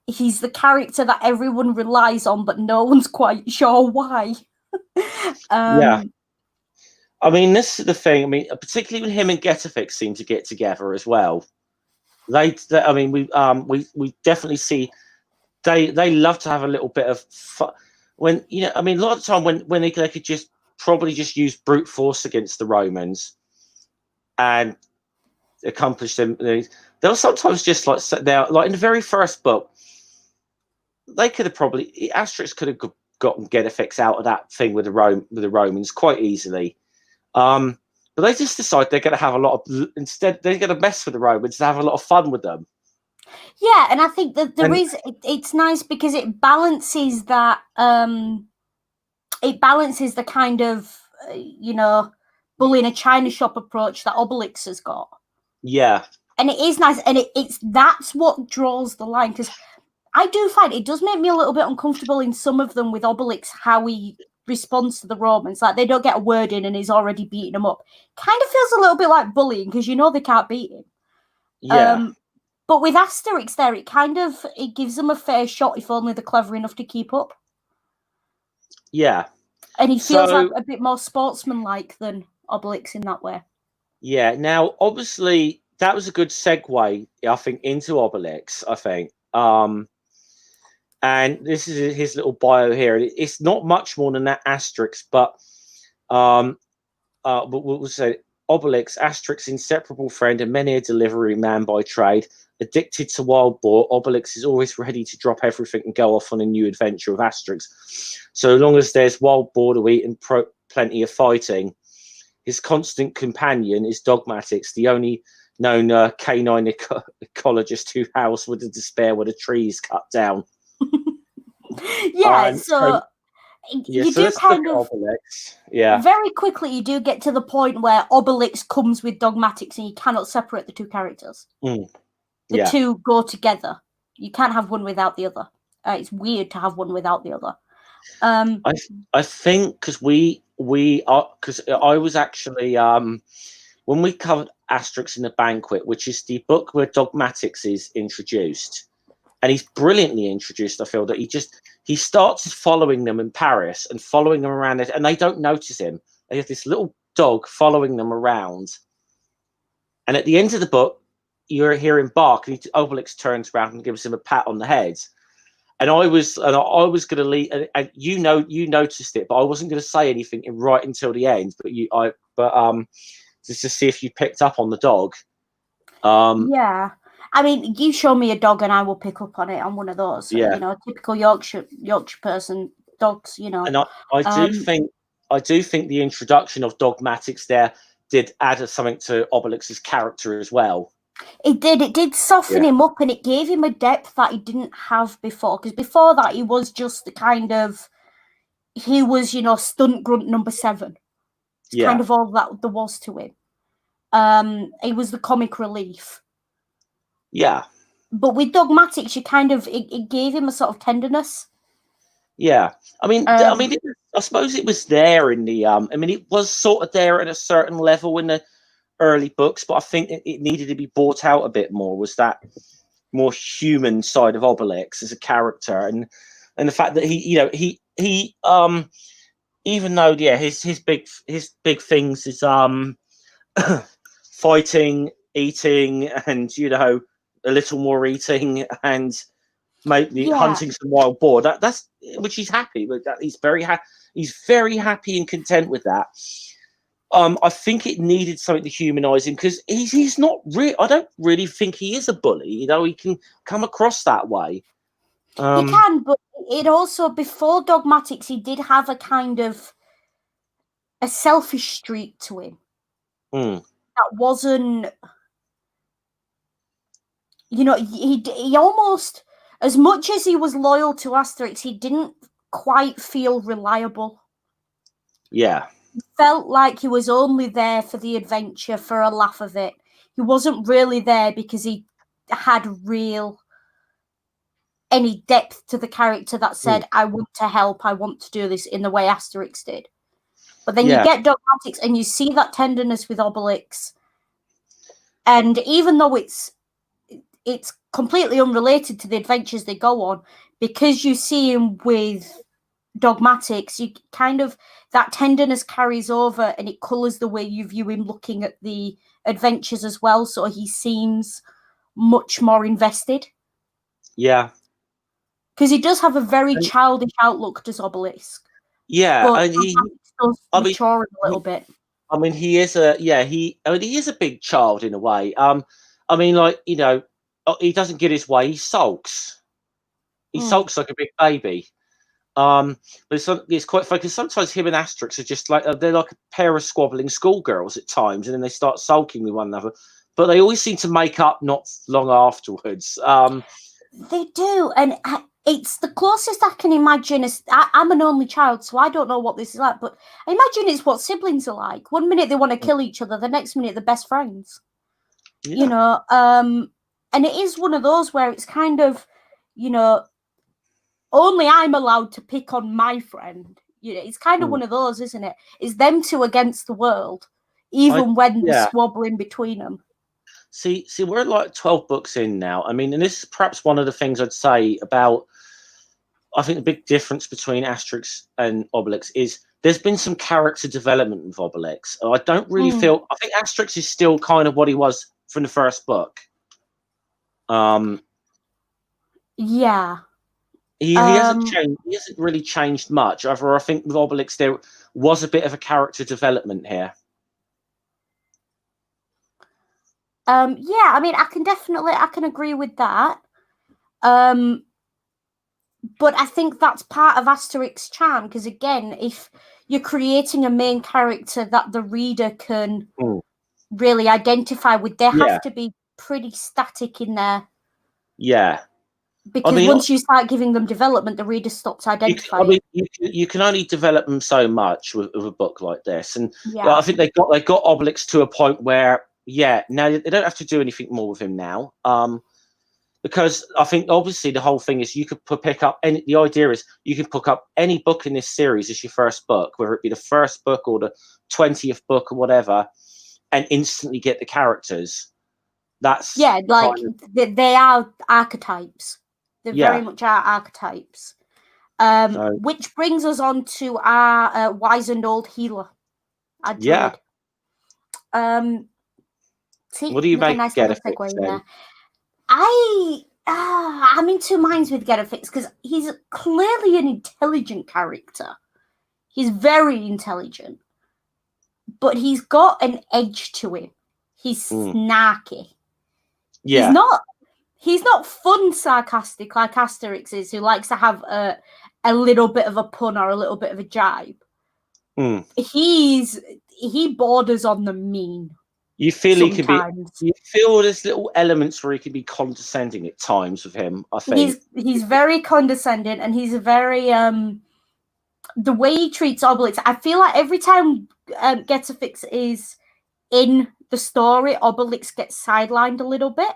He's the character that everyone relies on, but no one's quite sure why. Yeah. I mean, this is the thing. I mean, particularly when him and Getafix seem to get together as well. We definitely see they love to have a little bit of fun. When I mean, a lot of the time when they could just probably just use brute force against the Romans and accomplish them. They'll sometimes just like in the very first book, they could have probably Asterix could have gotten Getafix out of that thing with the Romans quite easily. But they just decide they're going to have instead they're going to mess with the Romans and have a lot of fun with them. Yeah, and I think that it's nice because it balances that. It balances the kind of bull in a china shop approach that Obelix has got. Yeah, and it is nice, and that's what draws the line, because I do find it does make me a little bit uncomfortable in some of them with Obelix, how he responds to the Romans. Like, they don't get a word in and he's already beating them up. Kind of feels a little bit like bullying, because they can't beat him. yeah. But with Asterix there, it gives them a fair shot if only they're clever enough to keep up. Yeah. And he feels like a bit more sportsmanlike than Obelix in that way. Yeah. Now, obviously, that was a good segue, I think, into Obelix, I think. And this is his little bio here. It's not much more than that Asterix, but we'll say Obelix, Asterix's inseparable friend and many a delivery man by trade. Addicted to wild boar, Obelix is always ready to drop everything and go off on a new adventure with Asterix. So long as there's wild boar to eat and plenty of fighting. His constant companion is Dogmatix, the only known canine ecologist who howls with the despair where the tree is cut down. Yeah, so you do kind of Obelix. Yeah, very quickly you do get to the point where Obelix comes with Dogmatix, and you cannot separate the two characters. The two go together. You can't have one without the other. It's weird to have one without the other. I think because I was actually when we covered Asterix in the Banquet, which is the book where Dogmatix is introduced, and he's brilliantly introduced. I feel that he starts following them in Paris and following them around it, and they don't notice him. They have this little dog following them around, and at the end of the book, you're hearing bark, and Obelix turns around and gives him a pat on the head. And I was going to leave, and you noticed it, but I wasn't going to say anything right until the end. But just to see if you picked up on the dog. Yeah, I mean, you show me a dog, and I will pick up on it. I'm one of those, yeah. Typical Yorkshire person, dogs, And I do think the introduction of Dogmatix there did add something to Obelix's character as well. It did soften him up, and it gave him a depth that he didn't have before. Because before that, he was just the kind of, he was, stunt grunt number 7. It's kind of all that there was to him. He was the comic relief. Yeah. But with Dogmatix, you kind of, it gave him a sort of tenderness. Yeah. I mean, I suppose it was there in the, it was sort of there at a certain level in the early books, but I think it needed to be brought out a bit more, was that more human side of Obelix as a character, and the fact that he even though his big things is fighting, eating, and a little more eating, and maybe hunting some wild boar, that's which he's happy with. That he's very happy and content with that. I think it needed something to humanize him, because he's not real. I don't really think he is a bully. He can come across that way. He can, but it also, before Dogmatix, he did have a kind of a selfish streak to him. That wasn't, he almost, as much as he was loyal to Asterix, he didn't quite feel reliable. Yeah. He felt like he was only there for the adventure, for a laugh of it. He wasn't really there because he had any depth to the character that said, I want to help, I want to do this, in the way Asterix did. But then you get Dogmatix, and you see that tenderness with Obelix. And even though it's completely unrelated to the adventures they go on, because you see him with Dogmatix, you kind of, that tenderness carries over, and it colours the way you view him looking at the adventures as well, so he seems much more invested. Yeah. Because he does have a very childish outlook, does Obelix. Yeah, but and he does mature a little bit. I mean, he is he is a big child in a way. I mean, like, he doesn't get his way. He sulks. He sulks like a big baby. But it's quite funny, because sometimes him and Asterix are just like, they're like a pair of squabbling schoolgirls at times, and then they start sulking with one another. but they always seem to make up not long afterwards. They do, and it's the closest I can imagine. I'm an only child, so I don't know what this is like, but I imagine it's what siblings are like. One minute they want to kill each other, the next minute they're best friends. Yeah. You know, and it is one of those where it's kind of, you know, only I'm allowed to pick on my friend. You know, it's kind of one of those, isn't it? It's them two against the world, even when they're squabbling between them. See, we're like 12 books in now. I mean, and this is perhaps one of the things I'd say about, I think the big difference between Asterix and Obelix is there's been some character development with Obelix. I don't really feel, I think Asterix is still kind of what he was from the first book. Yeah. He hasn't changed. He hasn't really changed much. However, I think with Obelix there was a bit of a character development here. Yeah, I mean, I can agree with that. But I think that's part of Asterix's charm, because again, if you're creating a main character that the reader can really identify with, they have to be pretty static in there. Yeah. Because once you start giving them development, the reader stops identifying. You can only develop them so much with a book like this, and I think they got Obelix to a point where now they don't have to do anything more with him now, because I think obviously the whole thing is you could pick up any. The idea is you can pick up any book in this series as your first book, whether it be the first book or the 20th book or whatever, and instantly get the characters. That's like they are archetypes. They very much are archetypes. Which brings us on to our wizened old healer, our druid. What do you make nice Getafix then? I'm in two minds with Getafix, because he's clearly an intelligent character. He's very intelligent, but he's got an edge to him. He's snarky. Yeah. He's not fun sarcastic like Asterix is, who likes to have a little bit of a pun or a little bit of a jibe. He borders on the mean. You feel sometimes. He can be. You feel there's little elements where he can be condescending at times with him. I think he's very condescending, and he's a very the way he treats Obelix. I feel like every time Getafix is in the story, Obelix gets sidelined a little bit.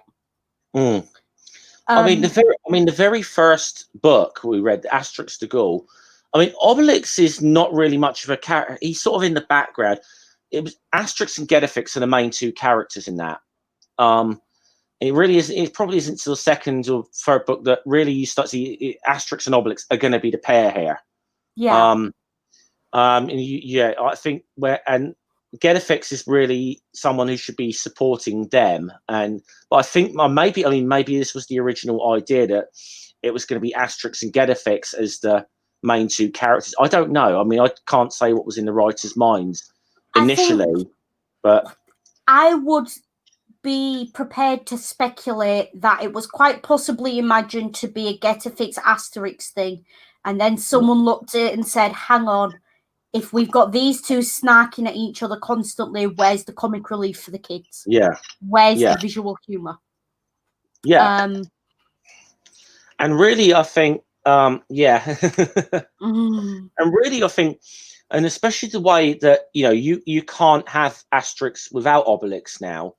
I mean, the very first book we read, Asterix de Gaul. I mean, Obelix is not really much of a character. He's sort of in the background. It was Asterix and Getafix are the main two characters in that. It really is. It probably isn't until the second or third book that really you start to see Asterix and Obelix are going to be the pair here. Yeah. I think and Getafix is really someone who should be supporting them. But I think maybe this was the original idea, that it was going to be Asterix and Getafix as the main two characters. I don't know. I mean, I can't say what was in the writers' minds initially, but I would be prepared to speculate that it was quite possibly imagined to be a Getafix Asterix thing, and then someone looked at it and said, hang on, if we've got these two snarking at each other constantly, where's the comic relief for the kids? Where's the visual humor? And really I think and really I think, and especially the way that you can't have Asterix without Obelix now.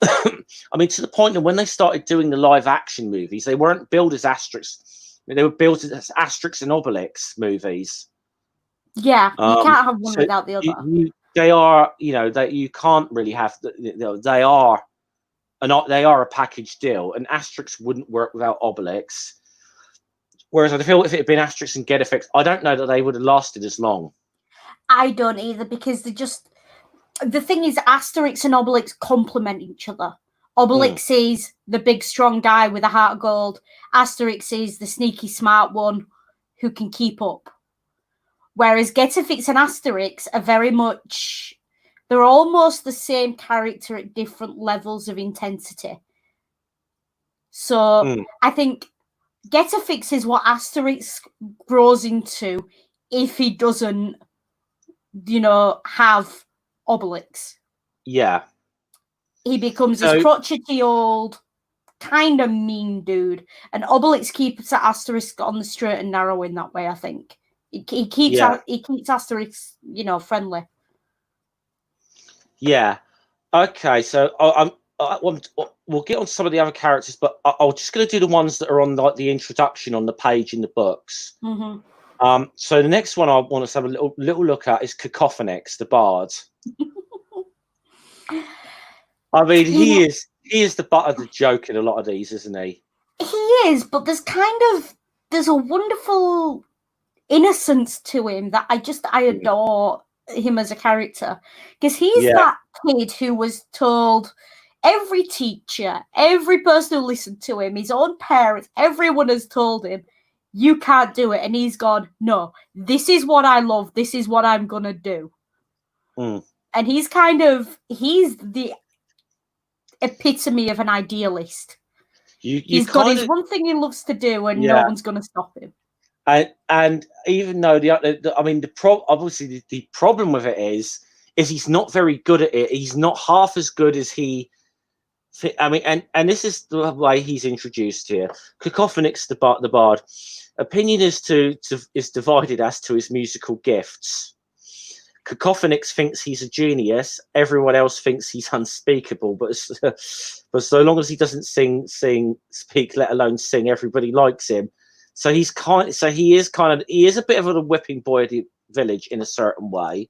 I mean, to the point that when they started doing the live action movies, they weren't billed as Asterix. They were billed as Asterix and Obelix movies. Yeah, you can't have one without the other. They are, that you can't really have. They are a package deal, and Asterix wouldn't work without Obelix. Whereas I feel if it had been Asterix and Getafix, I don't know that they would have lasted as long. I don't either, because the thing is, Asterix and Obelix complement each other. Obelix is the big strong guy with a heart of gold. Asterix is the sneaky smart one who can keep up. Whereas Getafix and Asterix are very much, they're almost the same character at different levels of intensity. So I think Getafix is what Asterix grows into if he doesn't, have Obelix. Yeah. he becomes this crotchety old, kind of mean dude. And Obelix keeps Asterix on the straight and narrow in that way, I think. He keeps Asterix, you know, friendly. Yeah. Okay, so we'll get on to some of the other characters, but I'm just going to do the ones that are on like the introduction on the page in the books. Mm-hmm. So the next one I want us to have a little look at is Cacophonix, the bard. I mean, he is the butt of the joke in a lot of these, isn't he? He is, but there's a wonderful innocence to him that I adore him as a character, because he's that kid who was told, every teacher, every person who listened to him, his own parents, everyone has told him, you can't do it, and he's gone, no, this is what I love, this is what I'm gonna do. And he's the epitome of an idealist. He's got his one thing he loves to do, and no one's gonna stop him. And even though obviously the problem with it is he's not very good at it. He's not half as good as he. I mean, and this is the way he's introduced here. Cacophonix, the bard. Opinion is divided as to his musical gifts. Cacophonix thinks he's a genius. Everyone else thinks he's unspeakable. But so long as he doesn't speak, let alone sing, everybody likes him. So he is a bit of a whipping boy of the village in a certain way.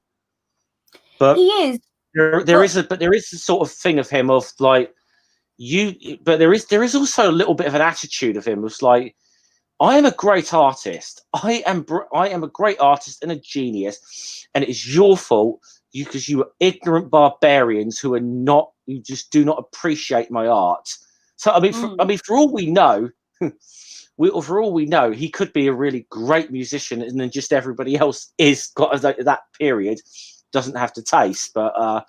But he is. There is a sort of thing of him of like but there is also a little bit of an attitude of him of like, I am a great artist. I am a great artist and a genius, and it is your fault because you are ignorant barbarians who just do not appreciate my art. So I mean, for all we know. For all we know, he could be a really great musician, and then just everybody else that period doesn't have to taste. But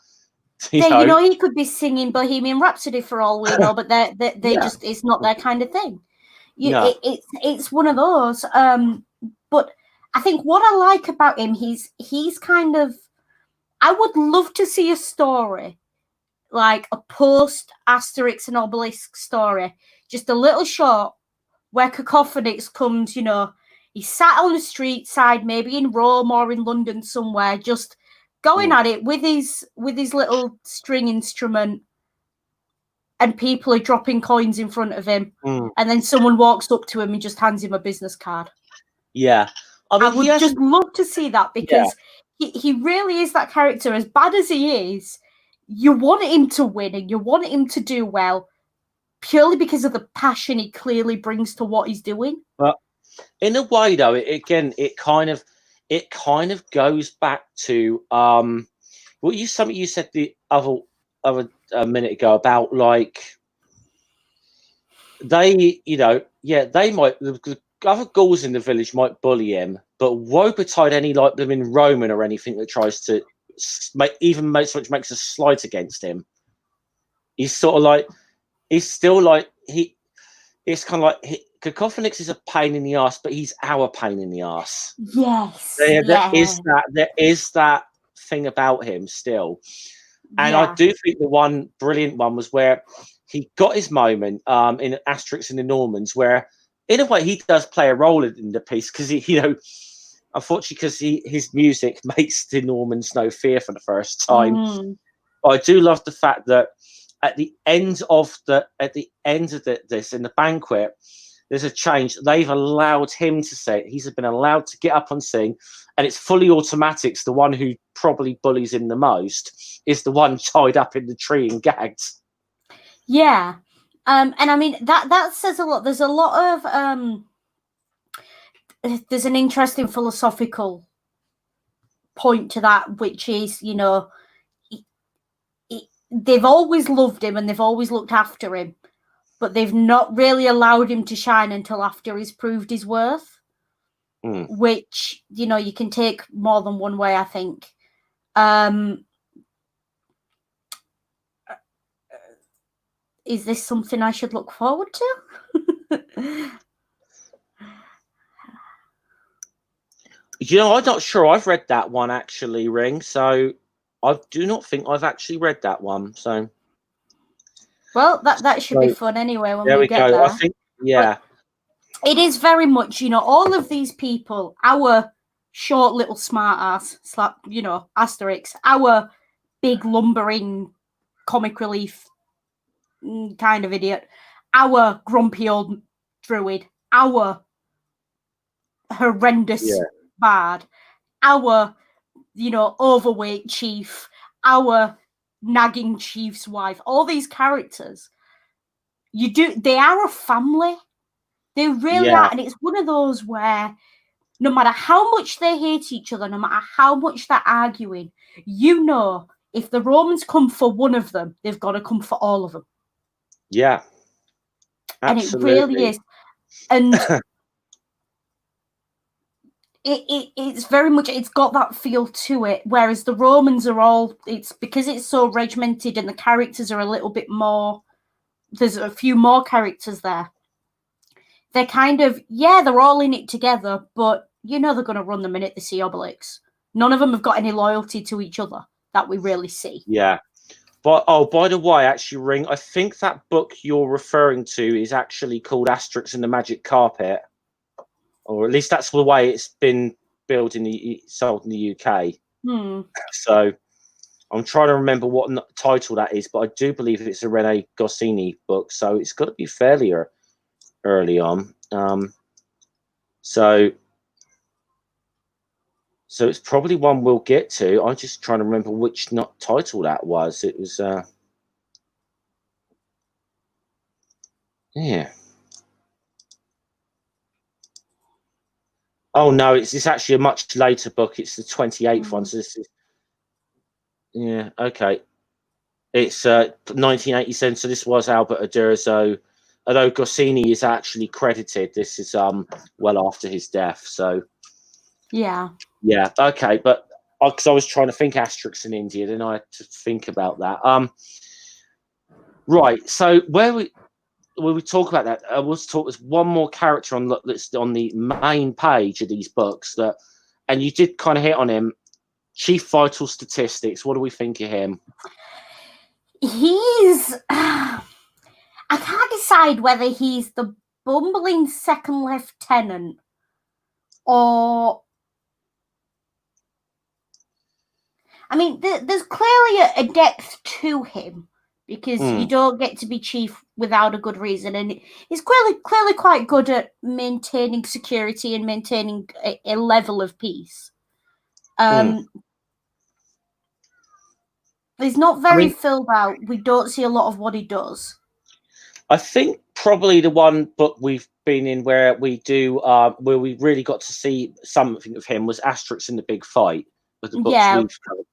you know, he could be singing Bohemian Rhapsody for all we know, but they just it's not their kind of thing. It's one of those. But I think what I like about him, he's kind of. I would love to see a story like a post Asterix and Obelix story, just a little short. Where Cacophonix comes, you know, he's sat on the street side, maybe in Rome or in London somewhere, just going at it with his little string instrument, and people are dropping coins in front of him, and then someone walks up to him and just hands him a business card. Yeah, I would just love to see that, because he really is that character. As bad as he is, you want him to win and you want him to do well. Purely because of the passion he clearly brings to what he's doing. But in a way, though, it kind of goes back to something you said the other a minute ago about like they might, the other Gauls in the village might bully him, but woe betide any like them in Roman or anything that tries to makes a slight against him. He's sort of like. He's still like it's kind of like Cacophonix is a pain in the ass, but he's our pain in the ass. Yes, there is that thing about him still, and I do think the one brilliant one was where he got his moment in Asterix and the Normans, where in a way he does play a role in the piece because unfortunately because his music makes the Normans no fear for the first time. I do love the fact that. At the end of this in the banquet, there's a change. They've allowed him to say it. He's been allowed to get up and sing, and it's fully automatics. The one who probably bullies him the most is the one tied up in the tree and gagged. Yeah, and I mean that says a lot. There's a lot of there's an interesting philosophical point to that, which is, you know. They've always loved him and they've always looked after him, but they've not really allowed him to shine until after he's proved his worth, which, you know, you can take more than one way, I think. Is this something I should look forward to? You know, I'm not sure. I've read that one actually, Ring. So I do not think I've actually read that one. So Well, that should be fun anyway when we get there. I think, yeah. But it is very much, all of these people, our short little smart ass, Asterix, our big lumbering comic relief kind of idiot, our grumpy old druid, our horrendous bard, our overweight chief, our nagging chief's wife, all these characters, they are a family. They really are. And it's one of those where no matter how much they hate each other, no matter how much they're arguing, if the Romans come for one of them, they've got to come for all of them. Yeah. Absolutely. And it really is. And it's very much, it's got that feel to it, whereas the Romans are it's because it's so regimented and the characters are a little bit more, there's a few more characters there. They're kind of, they're all in it together, but they're going to run the minute they see Obelix. None of them have got any loyalty to each other that we really see. Yeah. But, by the way, actually, Ring, I think that book you're referring to is actually called Asterix and the Magic Carpet. Or at least that's the way it's been sold in the UK. So I'm trying to remember what title that is, but I do believe it's a Rene Goscinny book, so it's got to be fairly early on. So it's probably one we'll get to. I'm just trying to remember which title that was. It was yeah. Oh no, it's actually a much later book. It's the 28th one. So this is okay. It's 1987. So this was Albert Uderzo. Although Goscinny is actually credited, this is well after his death. So yeah, okay. But because I was trying to think Asterix in India, then I had to think about that. Right. So when we talk about that, there's one more character that's on the main page of these books and you did kind of hit on him. Chief Vital Statistics. What do we think of him? He's I can't decide whether he's the bumbling second lieutenant or, I mean, there's clearly a depth to him because you don't get to be chief without a good reason, and he's clearly quite good at maintaining security and maintaining a level of peace. He's not very filled out. We don't see a lot of what he does. I think probably the one book we've been in where we really got to see something of him was Asterix in the Big Fight. With the books we've covered.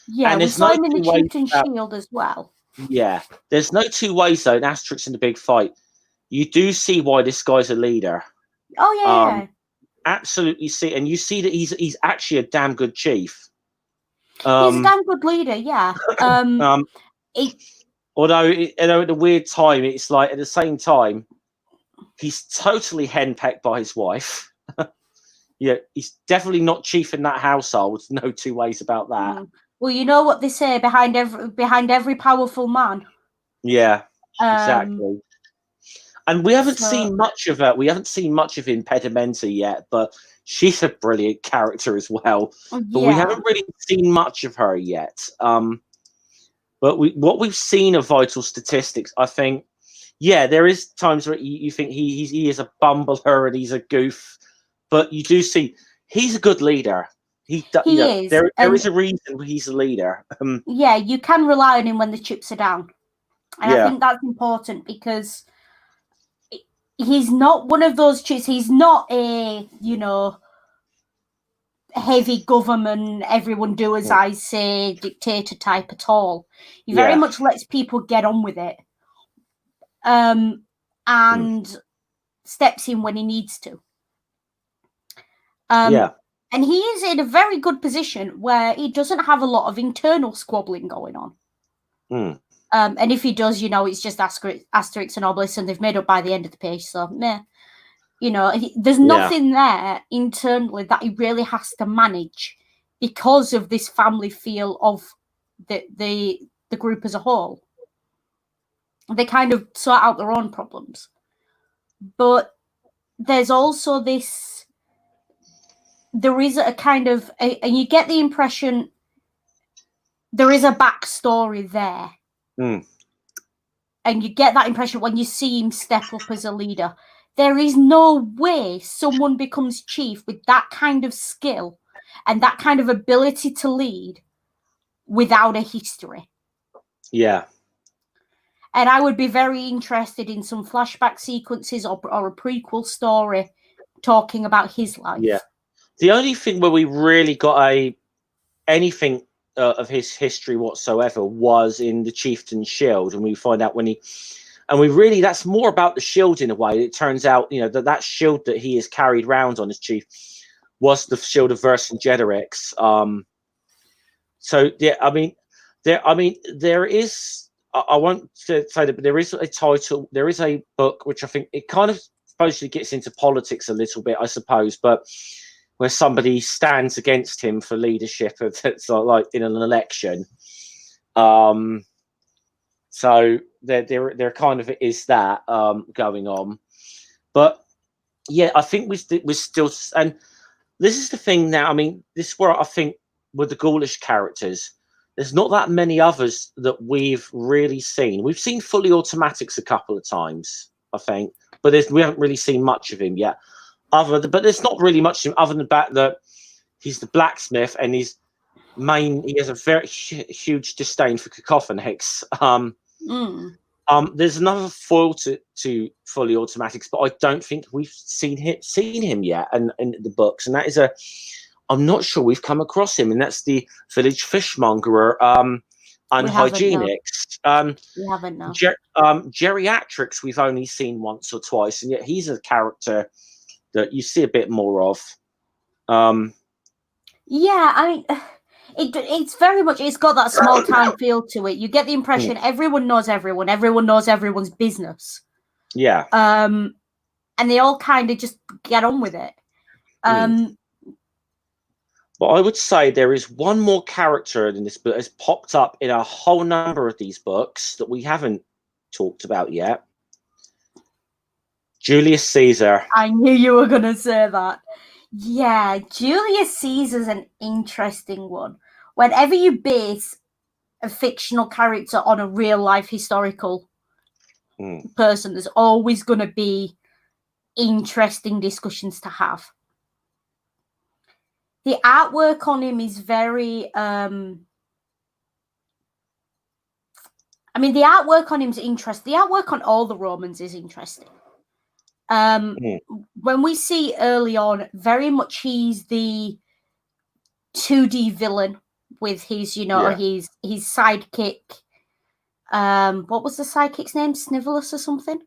Yeah, and we saw him in the Chieftain's Shield as well. Yeah, there's no two ways though in Asterix in the Big Fight. You do see why this guy's a leader. Oh yeah, absolutely see, and you see that he's actually a damn good chief. He's a damn good leader, yeah. Although at a weird time, it's like at the same time, he's totally henpecked by his wife. Yeah, he's definitely not chief in that household. No two ways about that. Well, you know what they say, behind every powerful man. Yeah, exactly. And we haven't seen much of her. We haven't seen much of Impedimenta yet, but she's a brilliant character as well. But we haven't really seen much of her yet. But what we've seen of Vital Statistics, I think, there is times where you think he is a bumbler and he's a goof, but you do see he's a good leader. He is. There is a reason he's a leader. You can rely on him when the chips are down, and I think that's important because he's not one of those chips. He's not a heavy government, everyone do as I say, dictator type at all. He very much lets people get on with it, and steps in when he needs to. And he is in a very good position where he doesn't have a lot of internal squabbling going on. And if he does, it's just Asterix and Obelix, and they've made up by the end of the page. So, meh. There's nothing there internally that he really has to manage because of this family feel of the group as a whole. they kind of sort out their own problems. But there's also this, there is a kind of, and you get the impression there is a backstory there. And you get that impression when you see him step up as a leader. There is no way someone becomes chief with that kind of skill and that kind of ability to lead without a history. Yeah. And I would be very interested in some flashback sequences or a prequel story talking about his life. Yeah. The only thing where we really got anything of his history whatsoever was in the Chieftain's Shield, and we find out that's more about the shield in a way. It turns out, that shield that he has carried round on his chief was the shield of Vercingetorix. So yeah, there is. I won't say that, but there is a title. There is a book which I think it kind of supposedly gets into politics a little bit, I suppose, but where somebody stands against him for leadership, it's like in an election. So there kind of is that going on, but yeah, I think we're still, and this is the thing now. I mean, this is where I think with the Gaulish characters, there's not that many others that we've really seen. We've seen Fully Automatics a couple of times, I think, but we haven't really seen much of him yet. But there's not really much of him other than the fact that he's the blacksmith and he has a very huge disdain for cacophonics. There's another foil to Fully Automatics, but I don't think we've seen him yet in the books, and that is I'm not sure we've come across him, and that's the village fishmongerer, Unhygienics. We haven't, no. Geriatrics we've only seen once or twice, and yet he's a character that you see a bit more of. Yeah, I mean, it's very much, it's got that small town feel to it. You get the impression everyone knows everyone knows everyone's business. Yeah. And they all kind of just get on with it. But I would say there is one more character in this book that has popped up in a whole number of these books that we haven't talked about yet. Julius Caesar. I knew you were going to say that. Yeah, Julius Caesar's an interesting one. Whenever you base a fictional character on a real life historical person, there's always going to be interesting discussions to have. The artwork on him is very... the artwork on him is interesting. The artwork on all the Romans is interesting. When we see early on, very much he's the 2D villain with his, his sidekick. What was the sidekick's name? Snivellus or something?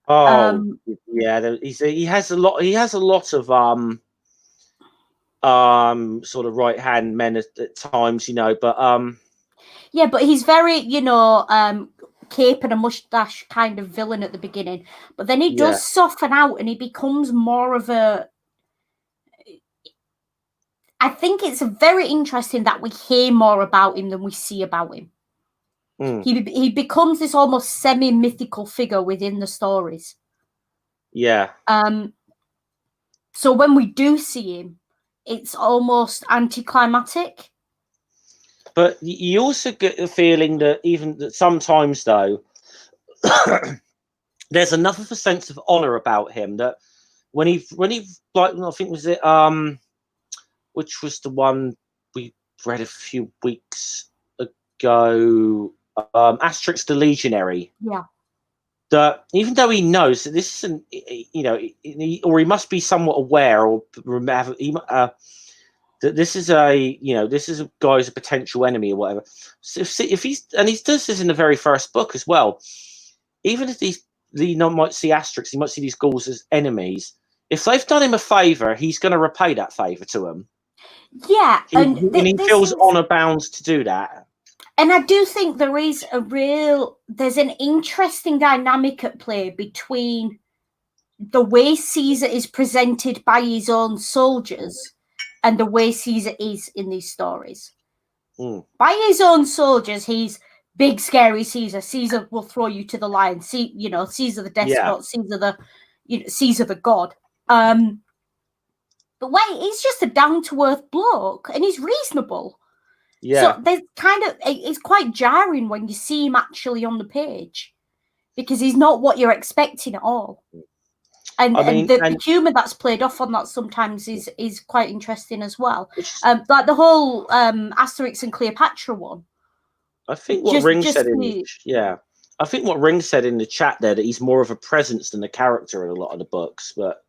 Yeah, he has a lot of sort of right hand men at times, but yeah, but he's very, cape and a mustache kind of villain at the beginning, but then he does soften out and he becomes more of a... I think it's very interesting that we hear more about him than we see about him. He becomes this almost semi-mythical figure within the stories. Yeah. So when we do see him, it's almost anticlimactic. But you also get the feeling that sometimes, though, there's enough of a sense of honor about him that when he like, I think was it which was the one we read a few weeks ago, Asterix the Legionary. Yeah. That even though he knows that this isn't, or he must be somewhat aware or remember that this is a guy who's a potential enemy or whatever. So if he does this in the very first book as well, even if he might see Asterix, he might see these Gauls as enemies. If they've done him a favor, he's going to repay that favor to them. Yeah, and he feels honor bound to do that. And I do think there's an interesting dynamic at play between the way Caesar is presented by his own soldiers and the way Caesar is in these stories. By his own soldiers, he's big scary Caesar. Caesar will throw you to the lion. See, you know, Caesar the despot, Caesar the, you know, Caesar the god. But wait, he's just a down-to-earth bloke, and he's reasonable. Yeah. So there's it's quite jarring when you see him actually on the page, because he's not what you're expecting at all. And, the humour that's played off on that sometimes is quite interesting as well. Like the whole Asterix and Cleopatra one. I think what Ring said I think what Ring said in the chat there, that he's more of a presence than a character in a lot of the books, but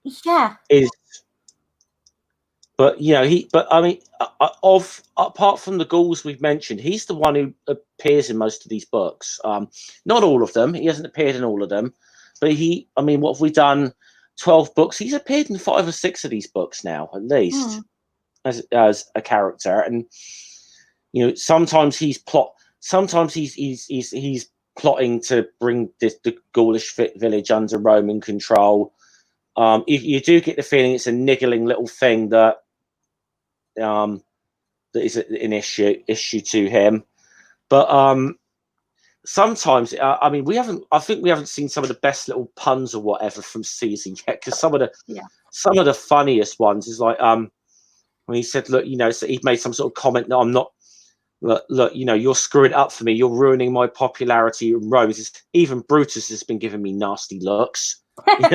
apart from the ghouls we've mentioned, he's the one who appears in most of these books. Not all of them. He hasn't appeared in all of them, but what have we done? 12 books. He's appeared in 5 or 6 of these books now, at least, as a character. And you know, sometimes he's plotting to bring the Gaulish village under Roman control. You do get the feeling it's a niggling little thing that is an issue to him. But sometimes, I think we haven't seen some of the best little puns or whatever from Caesar yet, because some of the funniest ones is like when he said, look, you know, so he made some sort of comment that I'm not. Look, you know, you're screwing up for me. You're ruining my popularity in Rome. Even Brutus has been giving me nasty looks. You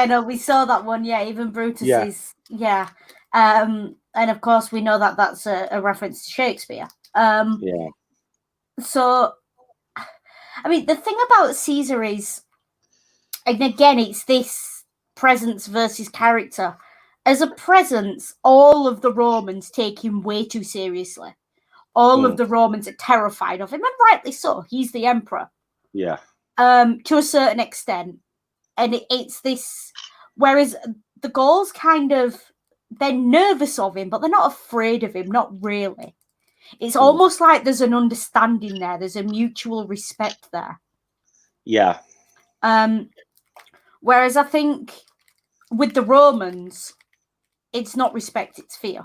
know, we saw that one. Yeah, even Brutus is. Yeah. And of course, we know that that's a reference to Shakespeare. So, I mean, the thing about Caesar is, and again, it's this presence versus character. As a presence, all of the Romans take him way too seriously. All of the Romans are terrified of him, and rightly so. He's the emperor. Yeah. To a certain extent. And it's this, whereas the Gauls they're nervous of him, but they're not afraid of him, not really. It's almost like there's an understanding there. There's a mutual respect there. Yeah. Whereas I think with the Romans, it's not respect, it's fear.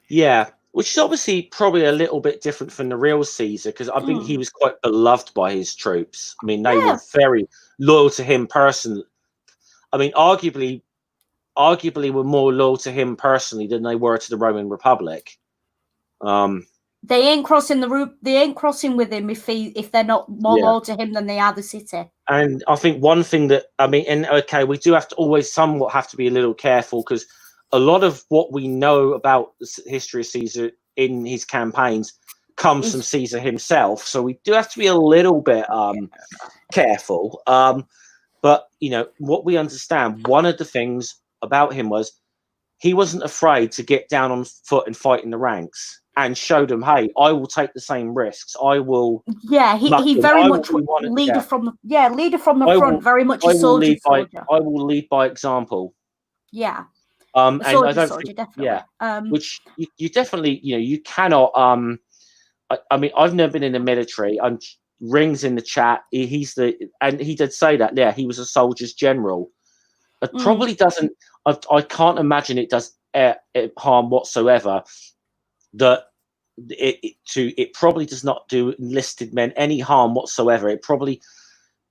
Yeah. Which is obviously probably a little bit different from the real Caesar, because I think he was quite beloved by his troops. I mean, they were very loyal to him personally. I mean, arguably were more loyal to him personally than they were to the Roman Republic. They ain't crossing They ain't crossing with him if they're not more loyal to him than they are the city. And I think one thing that we do have to always somewhat have to be a little careful, because a lot of what we know about the history of Caesar in his campaigns comes from Caesar himself. So we do have to be a little bit careful. But, you know, what we understand, one of the things about him was he wasn't afraid to get down on foot and fight in the ranks, and showed them, hey, I will take the same risks. I will. Yeah, he very much leader from the front, very much a soldier. I will lead by example. Yeah. And I don't think, definitely. Which you definitely, you know, you cannot. I mean, I've never been in the military. Rings in the chat. And he did say that. Yeah, he was a soldier's general. It probably doesn't. I can't imagine it does harm whatsoever. That it probably does not do enlisted men any harm whatsoever. It probably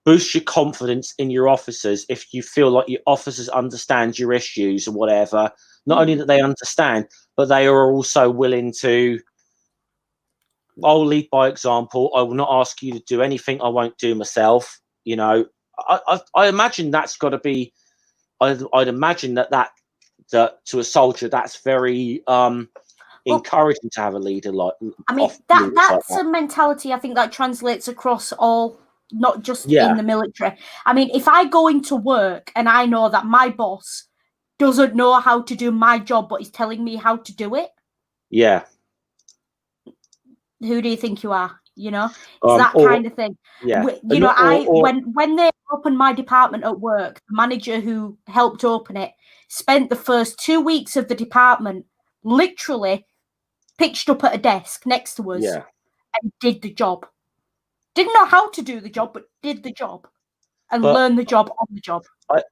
boosts your confidence in your officers if you feel like your officers understand your issues or whatever. Not only that they understand, but they are also willing to. I'll lead by example. I will not ask you to do anything I won't do myself. You know, I imagine that's got to be. I'd imagine that to a soldier that's very encouraging to have a leader like. I mean, that's a mentality I think that translates across all, not just in the military. I mean, if I go into work and I know that my boss doesn't know how to do my job, but he's telling me how to do it. Yeah. Who do you think you are? You know, it's that kind of thing. Yeah. You know, when they opened my department at work, the manager who helped open it spent the first 2 weeks of the department literally pitched up at a desk next to us and did the job. Didn't know how to do the job, but did the job and learned the job on the job.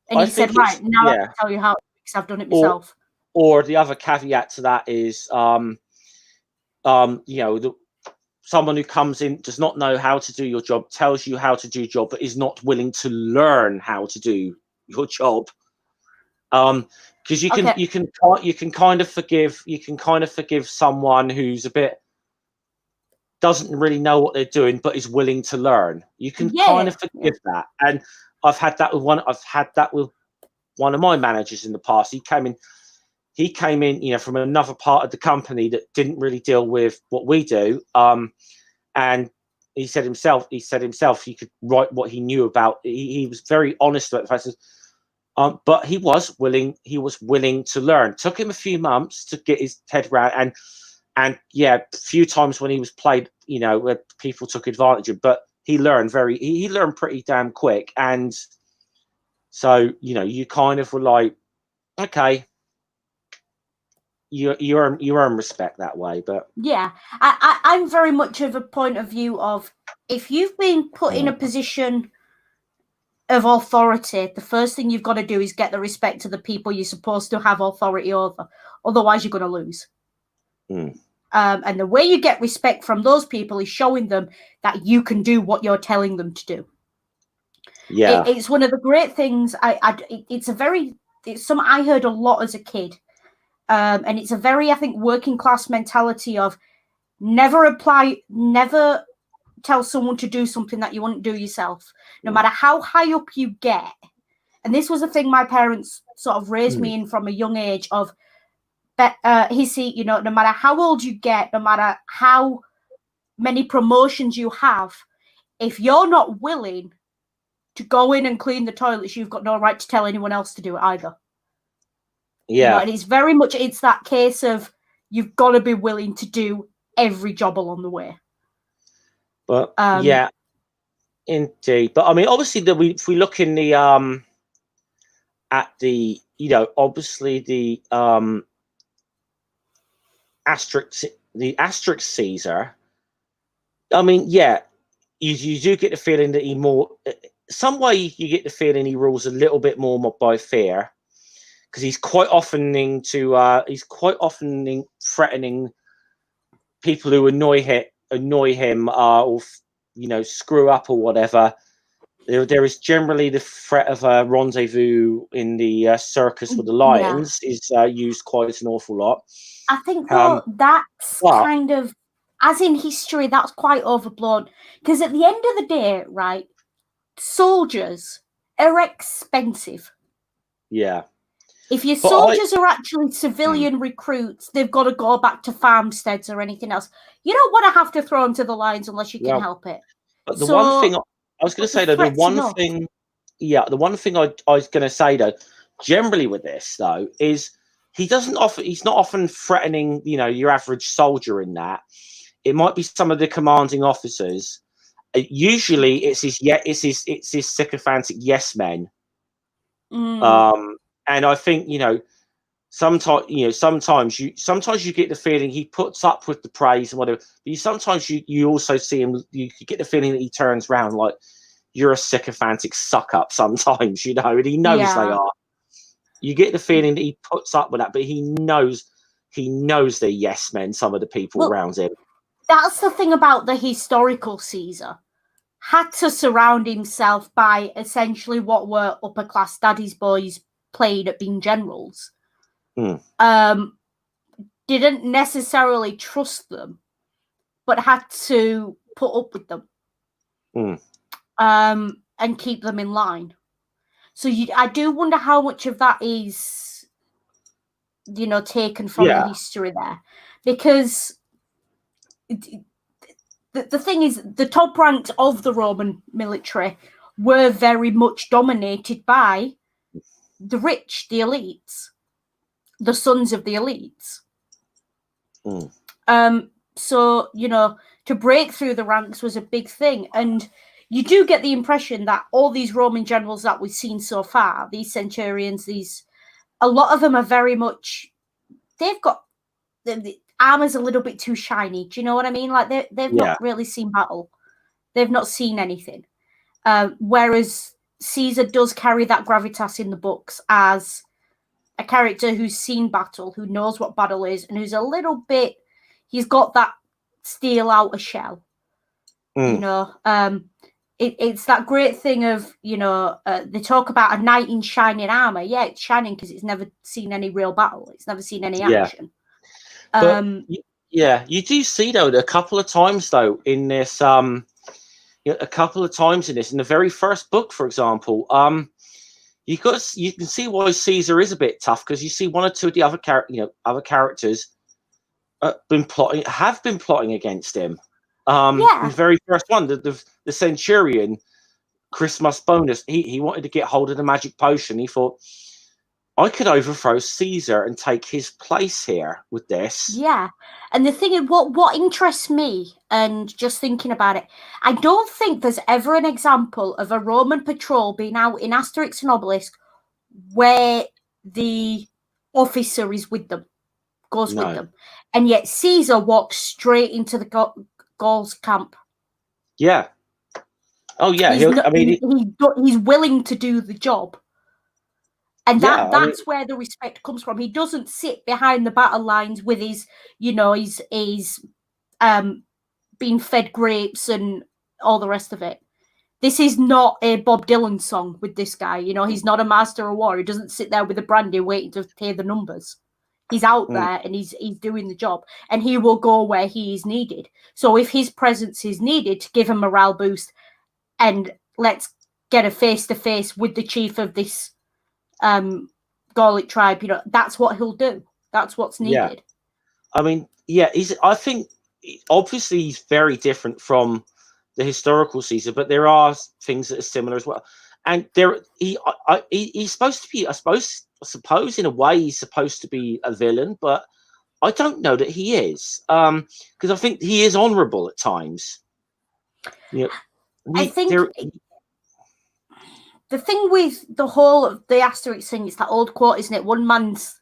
And he said, right, now I can tell you how, because I've done it myself. Or the other caveat to that is, you know, someone who comes in, does not know how to do your job, tells you how to do your job, but is not willing to learn how to do your job. Because you can kind of forgive someone who's a bit, doesn't really know what they're doing, but is willing to learn. You can kind of forgive that. And I've had that with one of my managers in the past. He came in, you know, from another part of the company that didn't really deal with what we do. And he said himself he could write what he knew about. He was very honest about the fact. But he was willing to learn. Took him a few months to get his head around, and yeah, a few times when he was played, you know, where people took advantage of him, but he learned pretty damn quick. And so, you know, you kind of were like, okay, you earn respect that way. But yeah, I'm very much of a point of view of, if you've been put in a position of authority, the first thing you've got to do is get the respect to the people you're supposed to have authority over. Otherwise, you're going to lose. And the way you get respect from those people is showing them that you can do what you're telling them to do. Yeah, it's one of the great things. It's something I heard a lot as a kid, and it's a very, I think, working class mentality of never tell someone to do something that you wouldn't do yourself, no matter how high up you get. And this was a thing my parents sort of raised me in from a young age of, you know, no matter how old you get, no matter how many promotions you have, if you're not willing to go in and clean the toilets, you've got no right to tell anyone else to do it either. Yeah. You know, and it's very much, it's that case of, you've got to be willing to do every job along the way. But yeah, indeed. But I mean, obviously, if we look in the at the, you know, obviously the Asterix Caesar. I mean, yeah, you do get the feeling that some way you get the feeling he rules a little bit more by fear, because he's quite often threatening people who annoy him, or, you know, screw up or whatever. There is generally the threat of a rendezvous in the circus with the lions is used quite an awful lot. I think that's kind of, as in history, that's quite overblown, because at the end of the day, right, soldiers are expensive. Yeah. If your soldiers are actually civilian recruits, they've got to go back to farmsteads or anything else. You don't want to have to throw them to the lions unless you can help it. But the one thing I was going to say, though, the one thing I was going to say, though, generally with this, though, is he's not often threatening, you know, your average soldier in that. It might be some of the commanding officers. Usually it's his sycophantic yes men. And I think, you know, sometimes you get the feeling he puts up with the praise and whatever. But sometimes you also see him. You get the feeling that he turns around like, you're a sycophantic suck up. Sometimes, you know, and he knows they are. You get the feeling that he puts up with that, but he knows they're yes men. Some of the people around him. That's the thing about the historical Caesar. Had to surround himself by essentially what were upper class daddy's boys played at being generals. Didn't necessarily trust them, but had to put up with them, and keep them in line. So I do wonder how much of that is, you know, taken from the history there, because the thing is, the top ranks of the Roman military were very much dominated by the rich, the elites, the sons of the elites. So, you know, to break through the ranks was a big thing. And you do get the impression that all these Roman generals that we've seen so far, these centurions, a lot of them are very much, they've got the armor's a little bit too shiny. Do you know what I mean? Like they've not really seen battle. They've not seen anything. Whereas Caesar does carry that gravitas in the books as a character who's seen battle, who knows what battle is, and who's a little bit, he's got that steal out a shell. You know, it's that great thing of, you know, they talk about a knight in shining armor. Yeah, it's shining because it's never seen any real battle. It's never seen any action. But you do see though a couple of times though in this in the very first book, for example, you can see why Caesar is a bit tough, because you see one or two of the other characters have been plotting against him. In the very first one, the centurion, Christmas bonus, he wanted to get hold of the magic potion. He thought, I could overthrow Caesar and take his place here with this. Yeah. And the thing is, what interests me, and just thinking about it, I don't think there's ever an example of a Roman patrol being out in Asterix and Obelix where the officer is with them, goes with them. And yet Caesar walks straight into the Gauls camp. Yeah. Oh, yeah. He's willing to do the job. And that's where the respect comes from. He doesn't sit behind the battle lines with his, you know, he's being fed grapes and all the rest of it. This is not a Bob Dylan song with this guy. You know, he's not a master of war. He doesn't sit there with a brandy waiting to pay the numbers. He's out there and he's doing the job, and he will go where he is needed. So if his presence is needed to give a morale boost, and let's get a face-to-face with the chief of this Gallic tribe, you know, that's what he'll do. That's what's needed. Yeah. I mean, I think obviously he's very different from the historical Caesar, but there are things that are similar as well. And he's supposed to be, I suppose in a way he's supposed to be a villain, but I don't know that he is, because I think he is honorable at times. You know, I think the thing with the whole of the Asterix thing is that old quote, isn't it? One man's,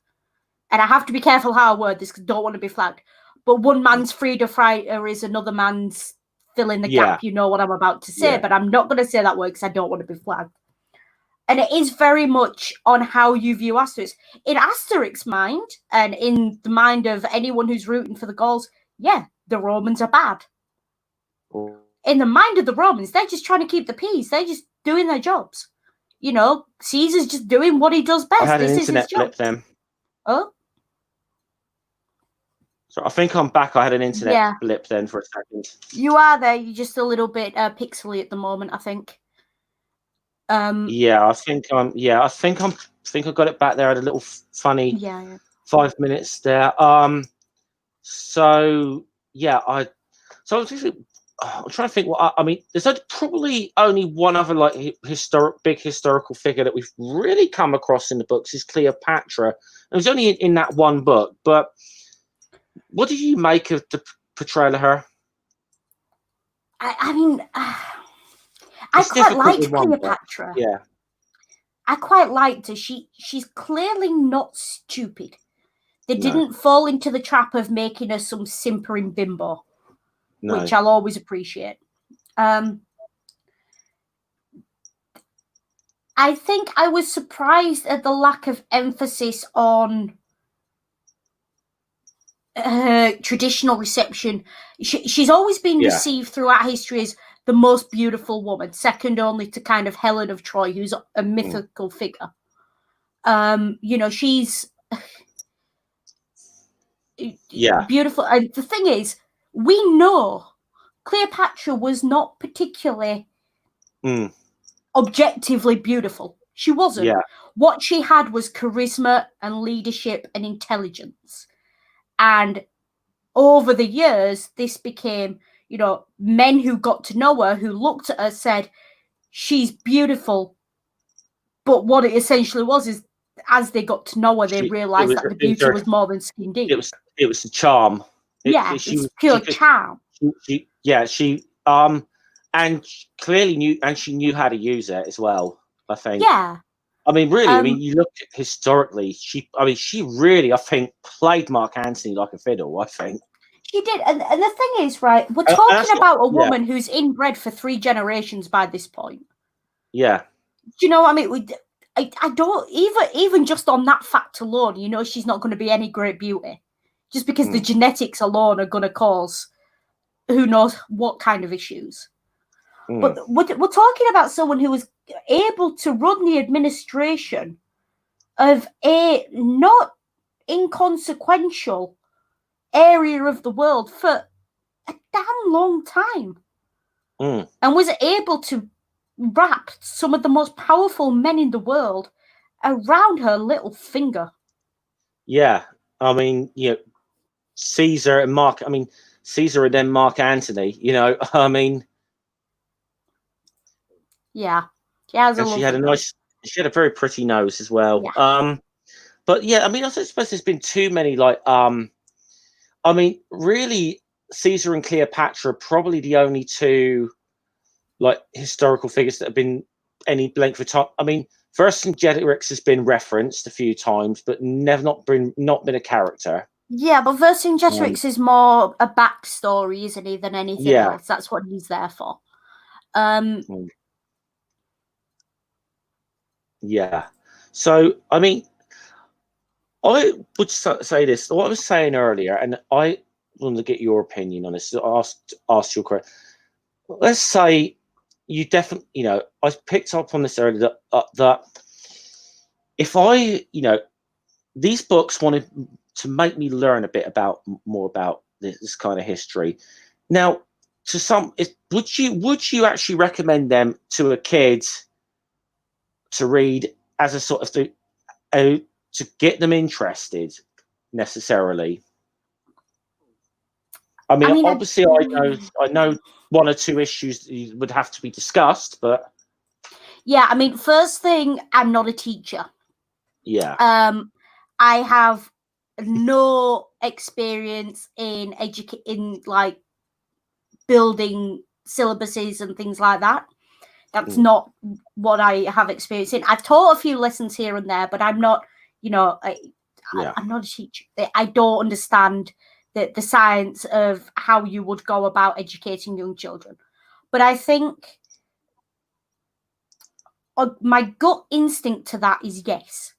and I have to be careful how I word this because I don't want to be flagged, but one man's freedom fighter is another man's fill in the gap. You know what I'm about to say, but I'm not going to say that word because I don't want to be flagged. And it is very much on how you view Asterix. In Asterix's mind, and in the mind of anyone who's rooting for the Gauls, the Romans are bad. In the mind of the Romans, they're just trying to keep the peace. They're just doing their jobs. You know, Caesar's just doing what he does best. I had an internet blip then. Oh? So I think I'm back. I had an internet blip then for a second. You are there. You're just a little bit pixely at the moment, I think. I think I got it back there. I had a little funny 5 minutes there. I'm trying to think what I mean. There's probably only one other like big historical figure that we've really come across in the books is Cleopatra. It was only in that one book, but what did you make of the portrayal of her? I mean, I quite liked Cleopatra. Yeah, I quite liked her. She's clearly not stupid. They didn't fall into the trap of making her some simpering bimbo, which I'll always appreciate. I think I was surprised at the lack of emphasis on traditional reception. She's always been received throughout history as the most beautiful woman, second only to kind of Helen of Troy, who's a mythical figure. You know, she's beautiful. And the thing is, we know Cleopatra was not particularly objectively beautiful. She wasn't. Yeah. What she had was charisma and leadership and intelligence. And over the years, this became, you know, men who got to know her, who looked at her, said, she's beautiful. But what it essentially was is, as they got to know her, they realised that the beauty was more than skin deep. It was the charm. It's pure charm. And clearly knew, and she knew how to use it as well, I think. Yeah. I mean, really, you look at historically, she really, I think, played Mark Antony like a fiddle, I think. She did. And the thing is, right, we're talking about a woman who's inbred for 3 generations by this point. Yeah. Do you know what I mean? I don't, even just on that fact alone, you know, she's not going to be any great beauty. Just because the genetics alone are going to cause who knows what kind of issues. Mm. But we're talking about someone who was able to run the administration of a not inconsequential area of the world for a damn long time. And was able to wrap some of the most powerful men in the world around her little finger. Yeah. I mean, Caesar and Mark, Caesar and then Mark Antony, I mean. Yeah. She had a very pretty nose as well. Yeah. But yeah, I mean, I suppose there's been too many, really, Caesar and Cleopatra are probably the only two, historical figures that have been any length of time. I mean, Vercingetorix has been referenced a few times, but not been a character. Yeah, but Vercingetorix is more a backstory, isn't he, than anything else? That's what he's there for. Yeah. So, I mean, I would say this. What I was saying earlier, and I wanted to get your opinion on this. So ask your question. Let's say you definitely, I picked up on this earlier that if I, these books wanted to make me learn a bit more about this kind of history. Now, would you actually recommend them to a kid to read as a sort of to get them interested necessarily? I mean obviously, I know one or two issues would have to be discussed, but yeah, I mean, first thing, I'm not a teacher. Yeah. I have no experience in building syllabuses and things like that. That's not what I have experience in. I've taught a few lessons here and there, but I'm not, I'm not a teacher. I don't understand the science of how you would go about educating young children. But I think my gut instinct to that is yes.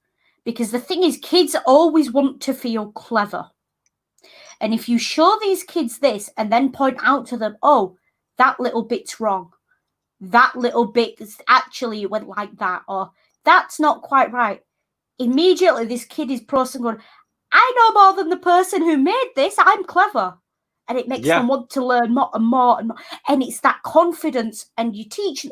Because the thing is, kids always want to feel clever. And if you show these kids this and then point out to them, oh, that little bit's wrong. That little bit actually went like that, or that's not quite right. Immediately, this kid is processing going, I know more than the person who made this. I'm clever. And it makes them want to learn more and more and more. And it's that confidence, and you teach,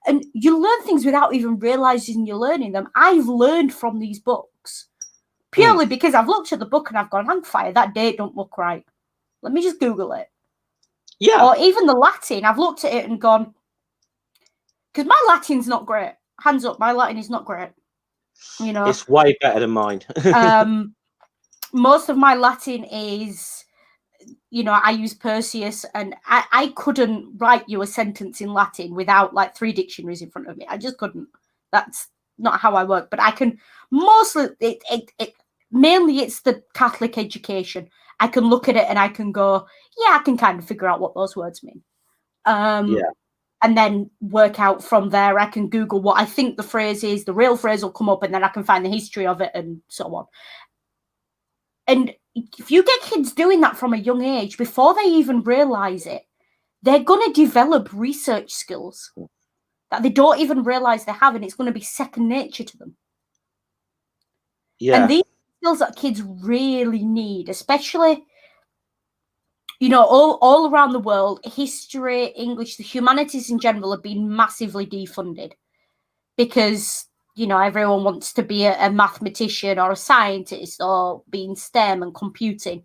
and you learn things without even realizing you're learning them. I've learned from these books purely because I've looked at the book and I've gone, hang fire, that date don't look right. Let me just Google it. Yeah. Or even the Latin, I've looked at it and gone, because my Latin's not great. Hands up, my Latin is not great. It's way better than mine. Most of my Latin is, I use Perseus, and I couldn't write you a sentence in Latin without 3 dictionaries in front of me. I just couldn't. That's not how I work. But I can mostly, mainly it's the Catholic education. I can look at it and I can go, yeah, I can kind of figure out what those words mean. And then work out from there. I can Google what I think the phrase is. The real phrase will come up, and then I can find the history of it and so on. And if you get kids doing that from a young age, before they even realize it, they're going to develop research skills that they don't even realize they have, and it's going to be second nature to them. Yeah. And these skills that kids really need, especially, all around the world, history, English, the humanities in general have been massively defunded because, everyone wants to be a mathematician or a scientist or be in STEM and computing.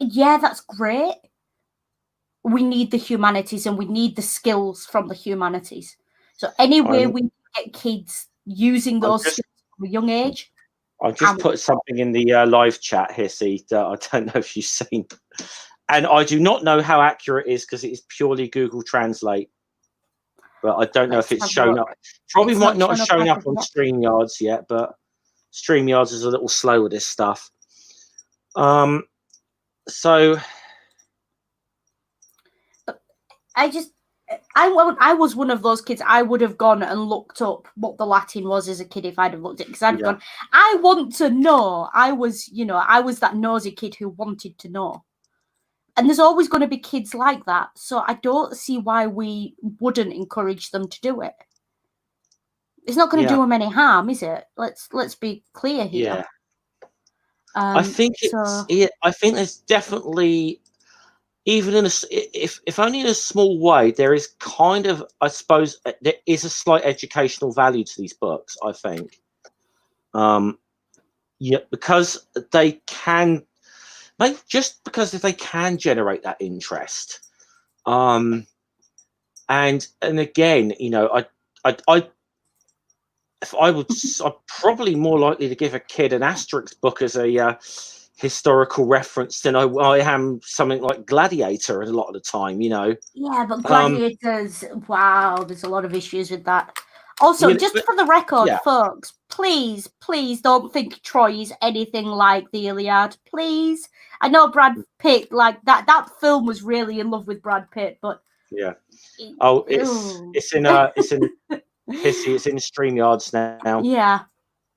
Yeah, that's great. We need the humanities and we need the skills from the humanities. So anyway, we get kids using those skills from a young age. I've just put something in the live chat here, see, that I don't know if you've seen. And I do not know how accurate it is because it is purely Google Translate. But I don't know if it's shown up. Probably might not have shown up on StreamYards yet, but StreamYards is a little slow with this stuff. So I was one of those kids. I would have gone and looked up what the Latin was as a kid if I'd have looked at it, because I'd have gone, I want to know. I was that nosy kid who wanted to know. And there's always going to be kids like that. So I don't see why we wouldn't encourage them to do it. It's not going to do them any harm, is it? Let's be clear here. Yeah. I think I think there's definitely, even in if only in a small way, there is kind of, I suppose, there is a slight educational value to these books. I think, yeah, because they can, just because they can generate that interest, and again, you know, I if I would, I'm probably more likely to give a kid an Asterix book as a historical reference than I am something like Gladiator a lot of the time, you know. Yeah, but Gladiators, wow, there's a lot of issues with that. Also, just for the record, folks, please don't think Troy is anything like the Iliad. Please. I know Brad Pitt, like that film was really in love with Brad Pitt, but yeah. Oh, it's in Hissy, it's in StreamYards now. Yeah.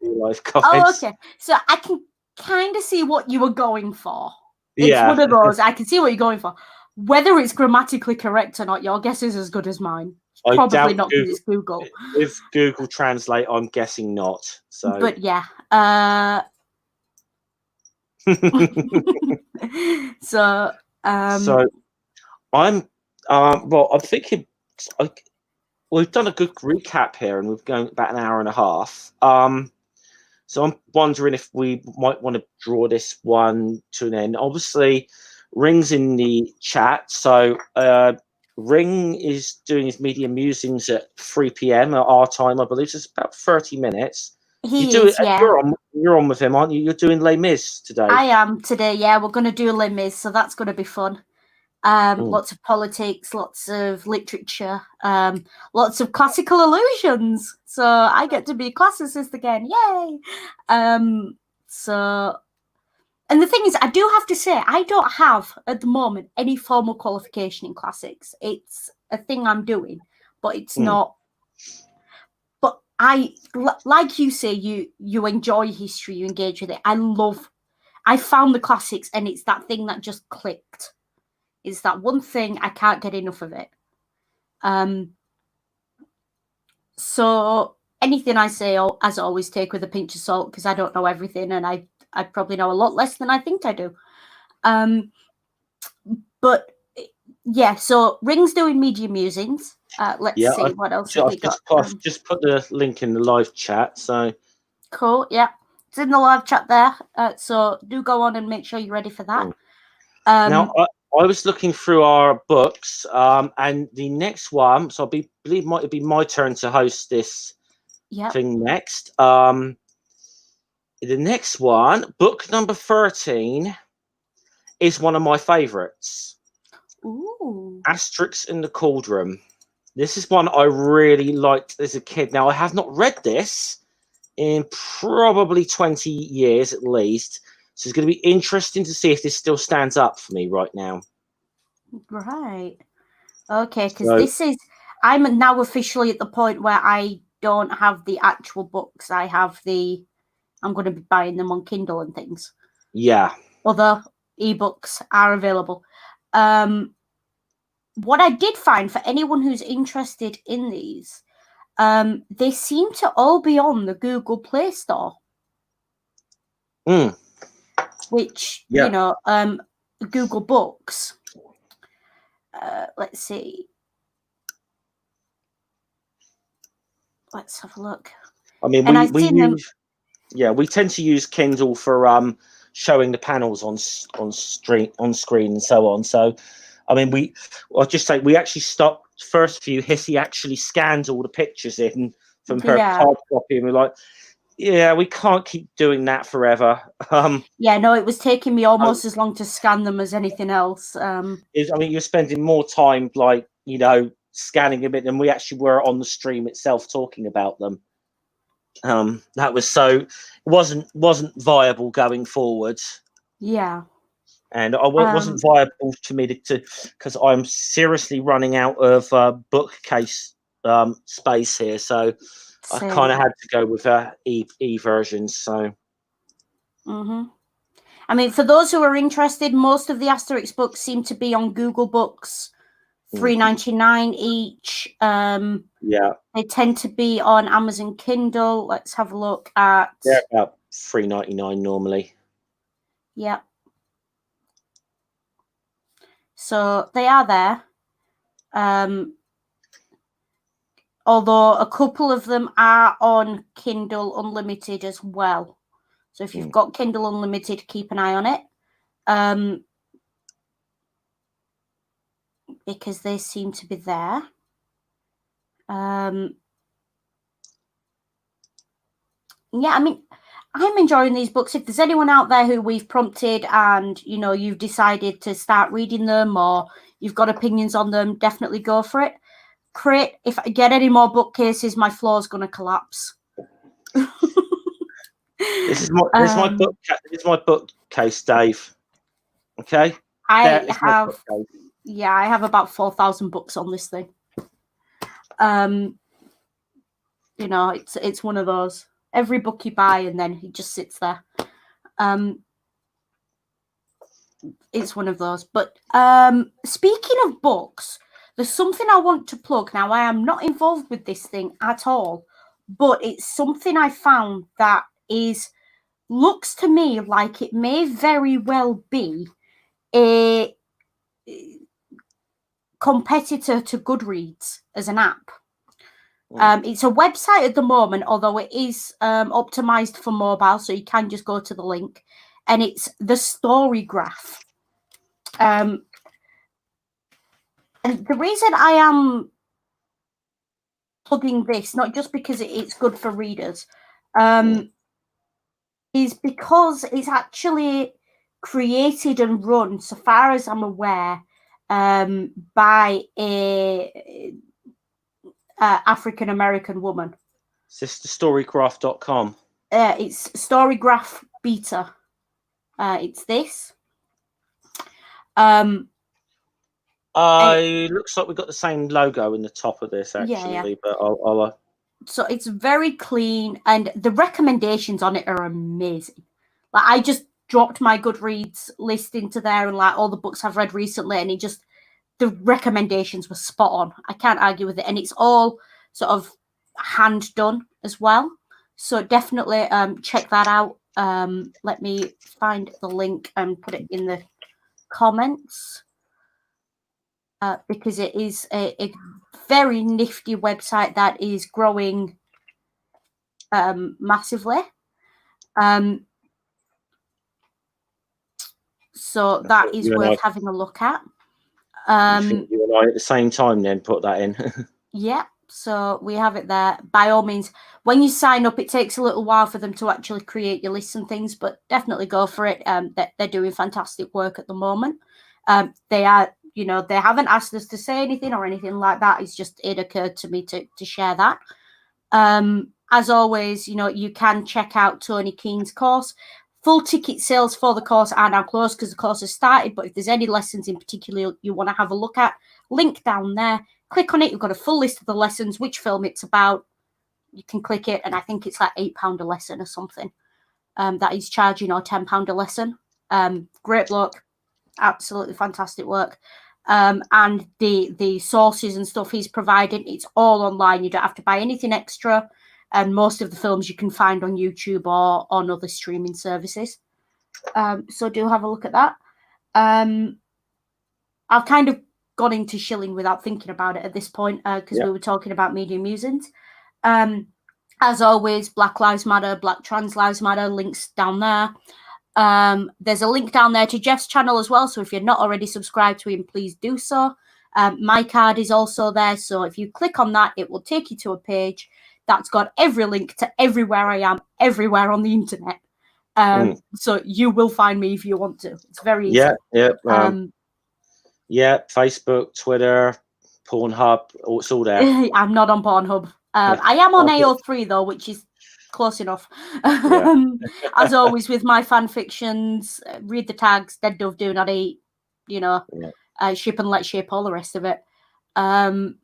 Live comments. Oh, okay. So I can kind of see what you were going for. It's one of those. I can see what you're going for. Whether it's grammatically correct or not, your guess is as good as mine. Probably not because it's Google. With Google Translate, I'm guessing not. So, but yeah. So I'm well, I'm thinking we've done a good recap here, and we've gone about an hour and a half. So I'm wondering if we might want to draw this one to an end. Obviously, Ring's in the chat. So Ring is doing his media musings at 3 p.m. at our time, I believe. So it's about 30 minutes. You're on with him, aren't you? You're doing Les Mis today. I am today, yeah. We're going to do Les Mis, so that's going to be fun. Lots of politics, lots of literature, lots of classical allusions. So I get to be a classicist again. Yay! And the thing is, I do have to say, I don't have, at the moment, any formal qualification in classics. It's a thing I'm doing, but it's not. But like you say, you enjoy history, you engage with it. I found the classics, and it's that thing that just clicked. It's that one thing, I can't get enough of it. So anything I say, as always, take with a pinch of salt, because I don't know everything, and I probably know a lot less than I think I do. But yeah, so Ring's doing media musings. Let's see what else have we got. I've just put the link in the live chat. So cool, yeah, it's in the live chat there. So do go on and make sure you're ready for that. Now I was looking through our books, and the next one, so I believe might be my turn to host this thing next. The next one, book number 13, is one of my favorites. Ooh. Asterix in the Cauldron. This is one I really liked as a kid. Now, I have not read this in probably 20 years at least. So it's going to be interesting to see if this still stands up for me right now. Right. Okay, because I'm now officially at the point where I don't have the actual books. I'm going to be buying them on Kindle and things. Yeah. Other ebooks are available. What I did find, for anyone who's interested in these, they seem to all be on the Google Play Store. Which, you know, Google Books. Let's see. Let's have a look. I mean, we tend to use Kindle for showing the panels on screen and so on. So, I mean, I'll just say we actually stopped first few. Hissy actually scanned all the pictures in from her hard copy, and we're like, yeah, we can't keep doing that forever. Yeah, no, it was taking me almost as long to scan them as anything else. I mean, you're spending more time, like, you know, scanning a bit than we actually were on the stream itself talking about them. That was wasn't viable going forward. Yeah. And it wasn't viable to me to because I'm seriously running out of bookcase space here. So I kind of had to go with e versions. So. Mm-hmm. I mean, for those who are interested, most of the Asterix books seem to be on Google Books, $3.99 each. They tend to be on Amazon Kindle. Let's have a look at. They're about $3.99 normally. Yeah. So they are there. Although a couple of them are on Kindle Unlimited as well. So if you've got Kindle Unlimited, keep an eye on it. Because they seem to be there. Yeah, I mean, I'm enjoying these books. If there's anyone out there who we've prompted and, you know, you've decided to start reading them or you've got opinions on them, definitely go for it. Crit, if I get any more bookcases, my floor's going to collapse. This is my bookcase, Dave. Okay? I have about 4,000 books on this thing. You know, it's one of those. Every book you buy and then he just sits there. It's one of those. But speaking of books, there's something I want to plug. Now, I am not involved with this thing at all, but it's something I found that looks to me like it may very well be a competitor to Goodreads as an app. It's a website at the moment, although it is optimized for mobile, so you can just go to the link, and it's the Story Graph. And the reason I am plugging this, not just because it's good for readers, is because it's actually created and run, so far as I'm aware, by a African American woman. Is this the storygraph.com? It's Storygraph Beta. It's this. Looks like we've got the same logo in the top of this, actually. But I'll So it's very clean, and the recommendations on it are amazing. Like, I just dropped my Goodreads list into there and like all the books I've read recently, and the recommendations were spot on. I can't argue with it, and it's all sort of hand done as well. So definitely check that out. Let me find the link and put it in the comments. Because it is a very nifty website that is growing massively. So that is worth having a look at. You and I at the same time then put that in. Yeah, so we have it there. By all means, when you sign up, it takes a little while for them to actually create your lists and things, but definitely go for it. They're doing fantastic work at the moment. They are, you know, they haven't asked us to say anything or anything like that. It's just, it occurred to me to share that. As always, you know, you can check out Tony Keen's course. Full ticket sales for the course are now closed because the course has started. But if there's any lessons in particular you want to have a look at, link down there. Click on it. You've got a full list of the lessons, which film it's about. You can click it, and I think it's like £8 a lesson or something. That he's charging, or £10 a lesson. Great bloke, absolutely fantastic work. And the sources and stuff he's providing, it's all online. You don't have to buy anything extra. And most of the films you can find on YouTube or on other streaming services. So do have a look at that. I've kind of gone into shilling without thinking about it at this point because we were talking about Media Musings. As always, Black Lives Matter, Black Trans Lives Matter, links down there. There's a link down there to Jeff's channel as well. So if you're not already subscribed to him, please do so. My card is also there. So if you click on that, it will take you to a page that's got every link to everywhere I am, everywhere on the internet. So you will find me if you want to. It's very easy. Facebook, Twitter, Pornhub, it's all there. I'm not on Pornhub. I am on AO3 though, which is close enough. As always with my fan fictions, read the tags, Dead Dove Do Not Eat, you know, Ship and Let Ship, all the rest of it. And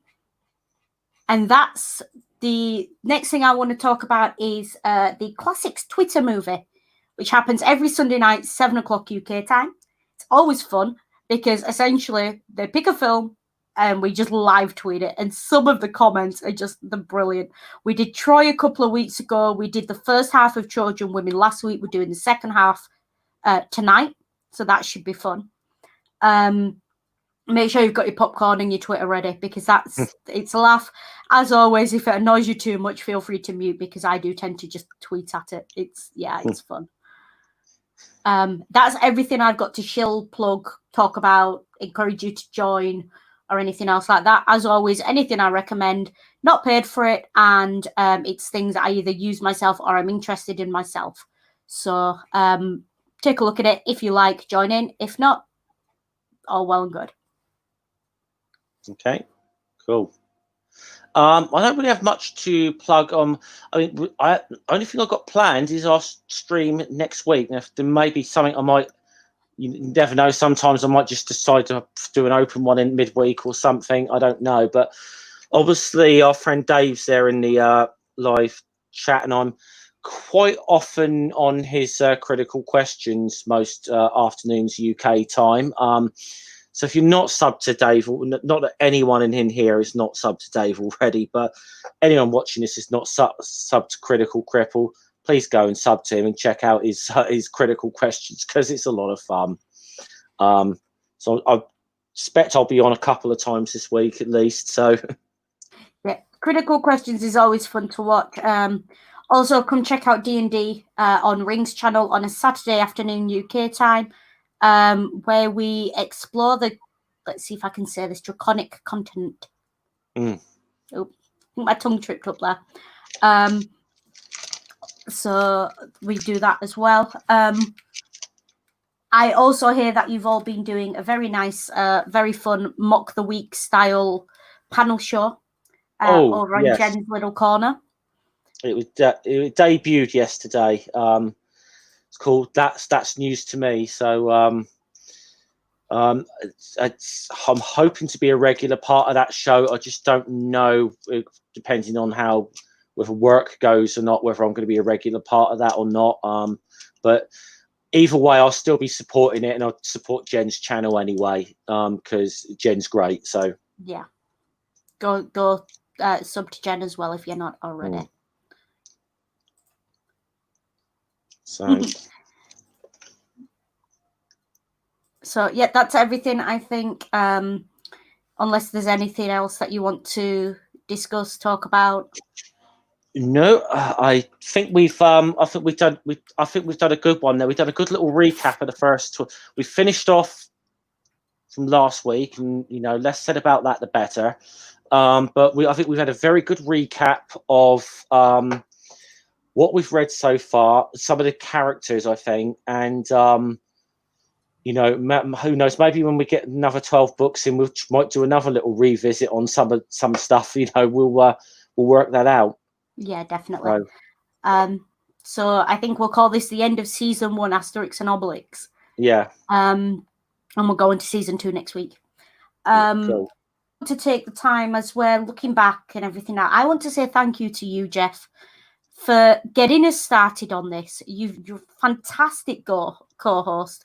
that's the next thing I want to talk about is the Classics Twitter movie, which happens every Sunday night, 7 o'clock UK time. It's always fun because essentially they pick a film and we just live tweet it. And some of the comments are just brilliant. We did Troy a couple of weeks ago. We did the first half of Trojan Women last week. We're doing the second half tonight. So that should be fun. Make sure you've got your popcorn and your Twitter ready because it's a laugh. As always, if it annoys you too much, feel free to mute because I do tend to just tweet at it. It's fun. That's everything I've got to shill, plug, talk about, encourage you to join or anything else like that. As always, anything I recommend, not paid for it, and it's things that I either use myself or I'm interested in myself. So take a look at it. If you like, join in. If not, all well and good. Okay, cool. I don't really have much to plug on. I mean, only thing I've got planned is our stream next week. Now, there may be something I might. You never know. Sometimes I might just decide to do an open one in midweek or something. I don't know. But obviously, our friend Dave's there in the live chat, and I'm quite often on his critical questions most afternoons UK time. So if you're not subbed to Dave, not that anyone in here is not subbed to Dave already, but anyone watching this is not subbed to Critical Cripple, please go and sub to him and check out his critical questions because it's a lot of fun. So I expect I'll be on a couple of times this week at least. So yeah, critical questions is always fun to watch. Also, come check out D&D on Ring's channel on a Saturday afternoon UK time. Where we explore let's see if I can say this, draconic continent. Oh, my tongue tripped up there. So we do that as well. I also hear that you've all been doing a very nice, very fun Mock the Week style panel show over on Jen's little corner. It debuted yesterday. It's called That's News to Me. So I'm hoping to be a regular part of that show. I just don't know, depending on whether work goes or not, whether I'm going to be a regular part of that or not. But either way, I'll still be supporting it, and I'll support Jen's channel anyway, because Jen's great. So yeah, go sub to Jen as well if you're not already. So. So yeah, that's everything. I think, unless there's anything else that you want to discuss, talk about. No, I think we've done a good one there. We've done a good little recap of the first. We finished off from last week, and less said about that the better. But I think we've had a very good recap of what we've read so far, some of the characters, I think, and who knows? Maybe when we get another 12 books in, we might do another little revisit on some stuff. We'll work that out. Yeah, definitely. So I think we'll call this the end of season 1, Asterix and Obelix. Yeah. And we'll go into season 2 next week. Cool. To take the time as we're looking back and everything now, I want to say thank you to you, Jeff, for getting us started on this. You're a fantastic co-host.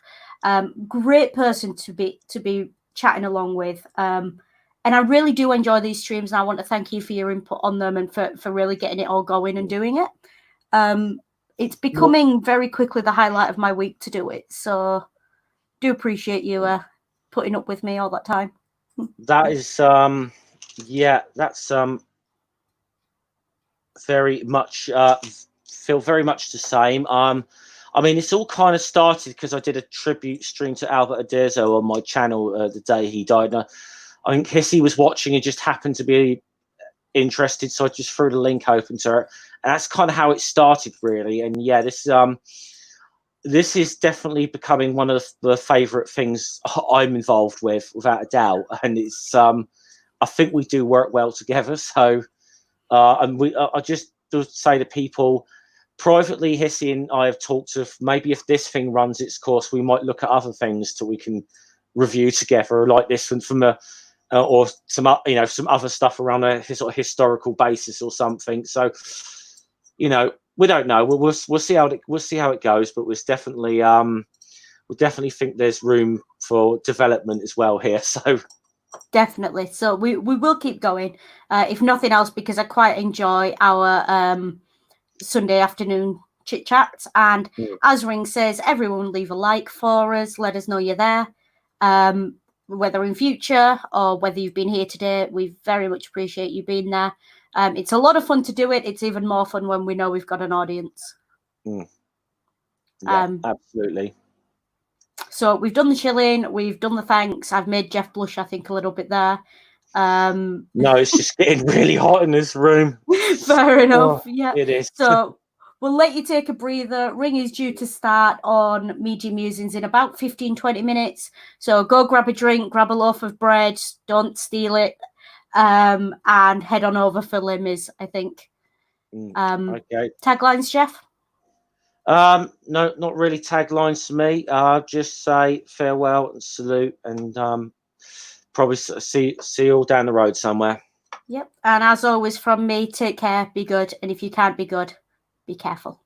Great person to be chatting along with. And I really do enjoy these streams, and I want to thank you for your input on them and for really getting it all going and doing it. It's becoming very quickly the highlight of my week to do it. So do appreciate you putting up with me all that time. That is that's very much feel very much the same. I mean, it's all kind of started because I did a tribute stream to Albert Uderzo on my channel the day he died. I think Hissy was watching and just happened to be interested, so I just threw the link open to her. And that's kind of how it started, really. And yeah, this is definitely becoming one of the favourite things I'm involved with, without a doubt. And it's I think we do work well together. So and I just to say to people privately, Hissy and I have talked of maybe if this thing runs its course, we might look at other things that we can review together, like this one from or some some other stuff around a sort of historical basis or something. So We don't know. We'll see how it goes, but we'll definitely think there's room for development as well here. So definitely. So we will keep going, if nothing else, because I quite enjoy our Sunday afternoon chit chats. And as Ring says, everyone leave a like for us. Let us know you're there. Whether in future or whether you've been here today, we very much appreciate you being there. It's a lot of fun to do it. It's even more fun when we know we've got an audience. Yeah, absolutely. So we've done the chilling, we've done the thanks. I've made Jeff blush, I think, a little bit there. No, it's just getting really hot in this room. Fair enough. Yeah, it is. So we'll let you take a breather. Ring is due to start on Media Musings in about 15-20 minutes. So go grab a drink, grab a loaf of bread, don't steal it, and head on over for Limmy's, I think. Okay. Taglines, Jeff? No, not really taglines for me. Just say farewell and salute, and probably see you all down the road somewhere. Yep. And as always from me, take care, be good, and if you can't be good, be careful.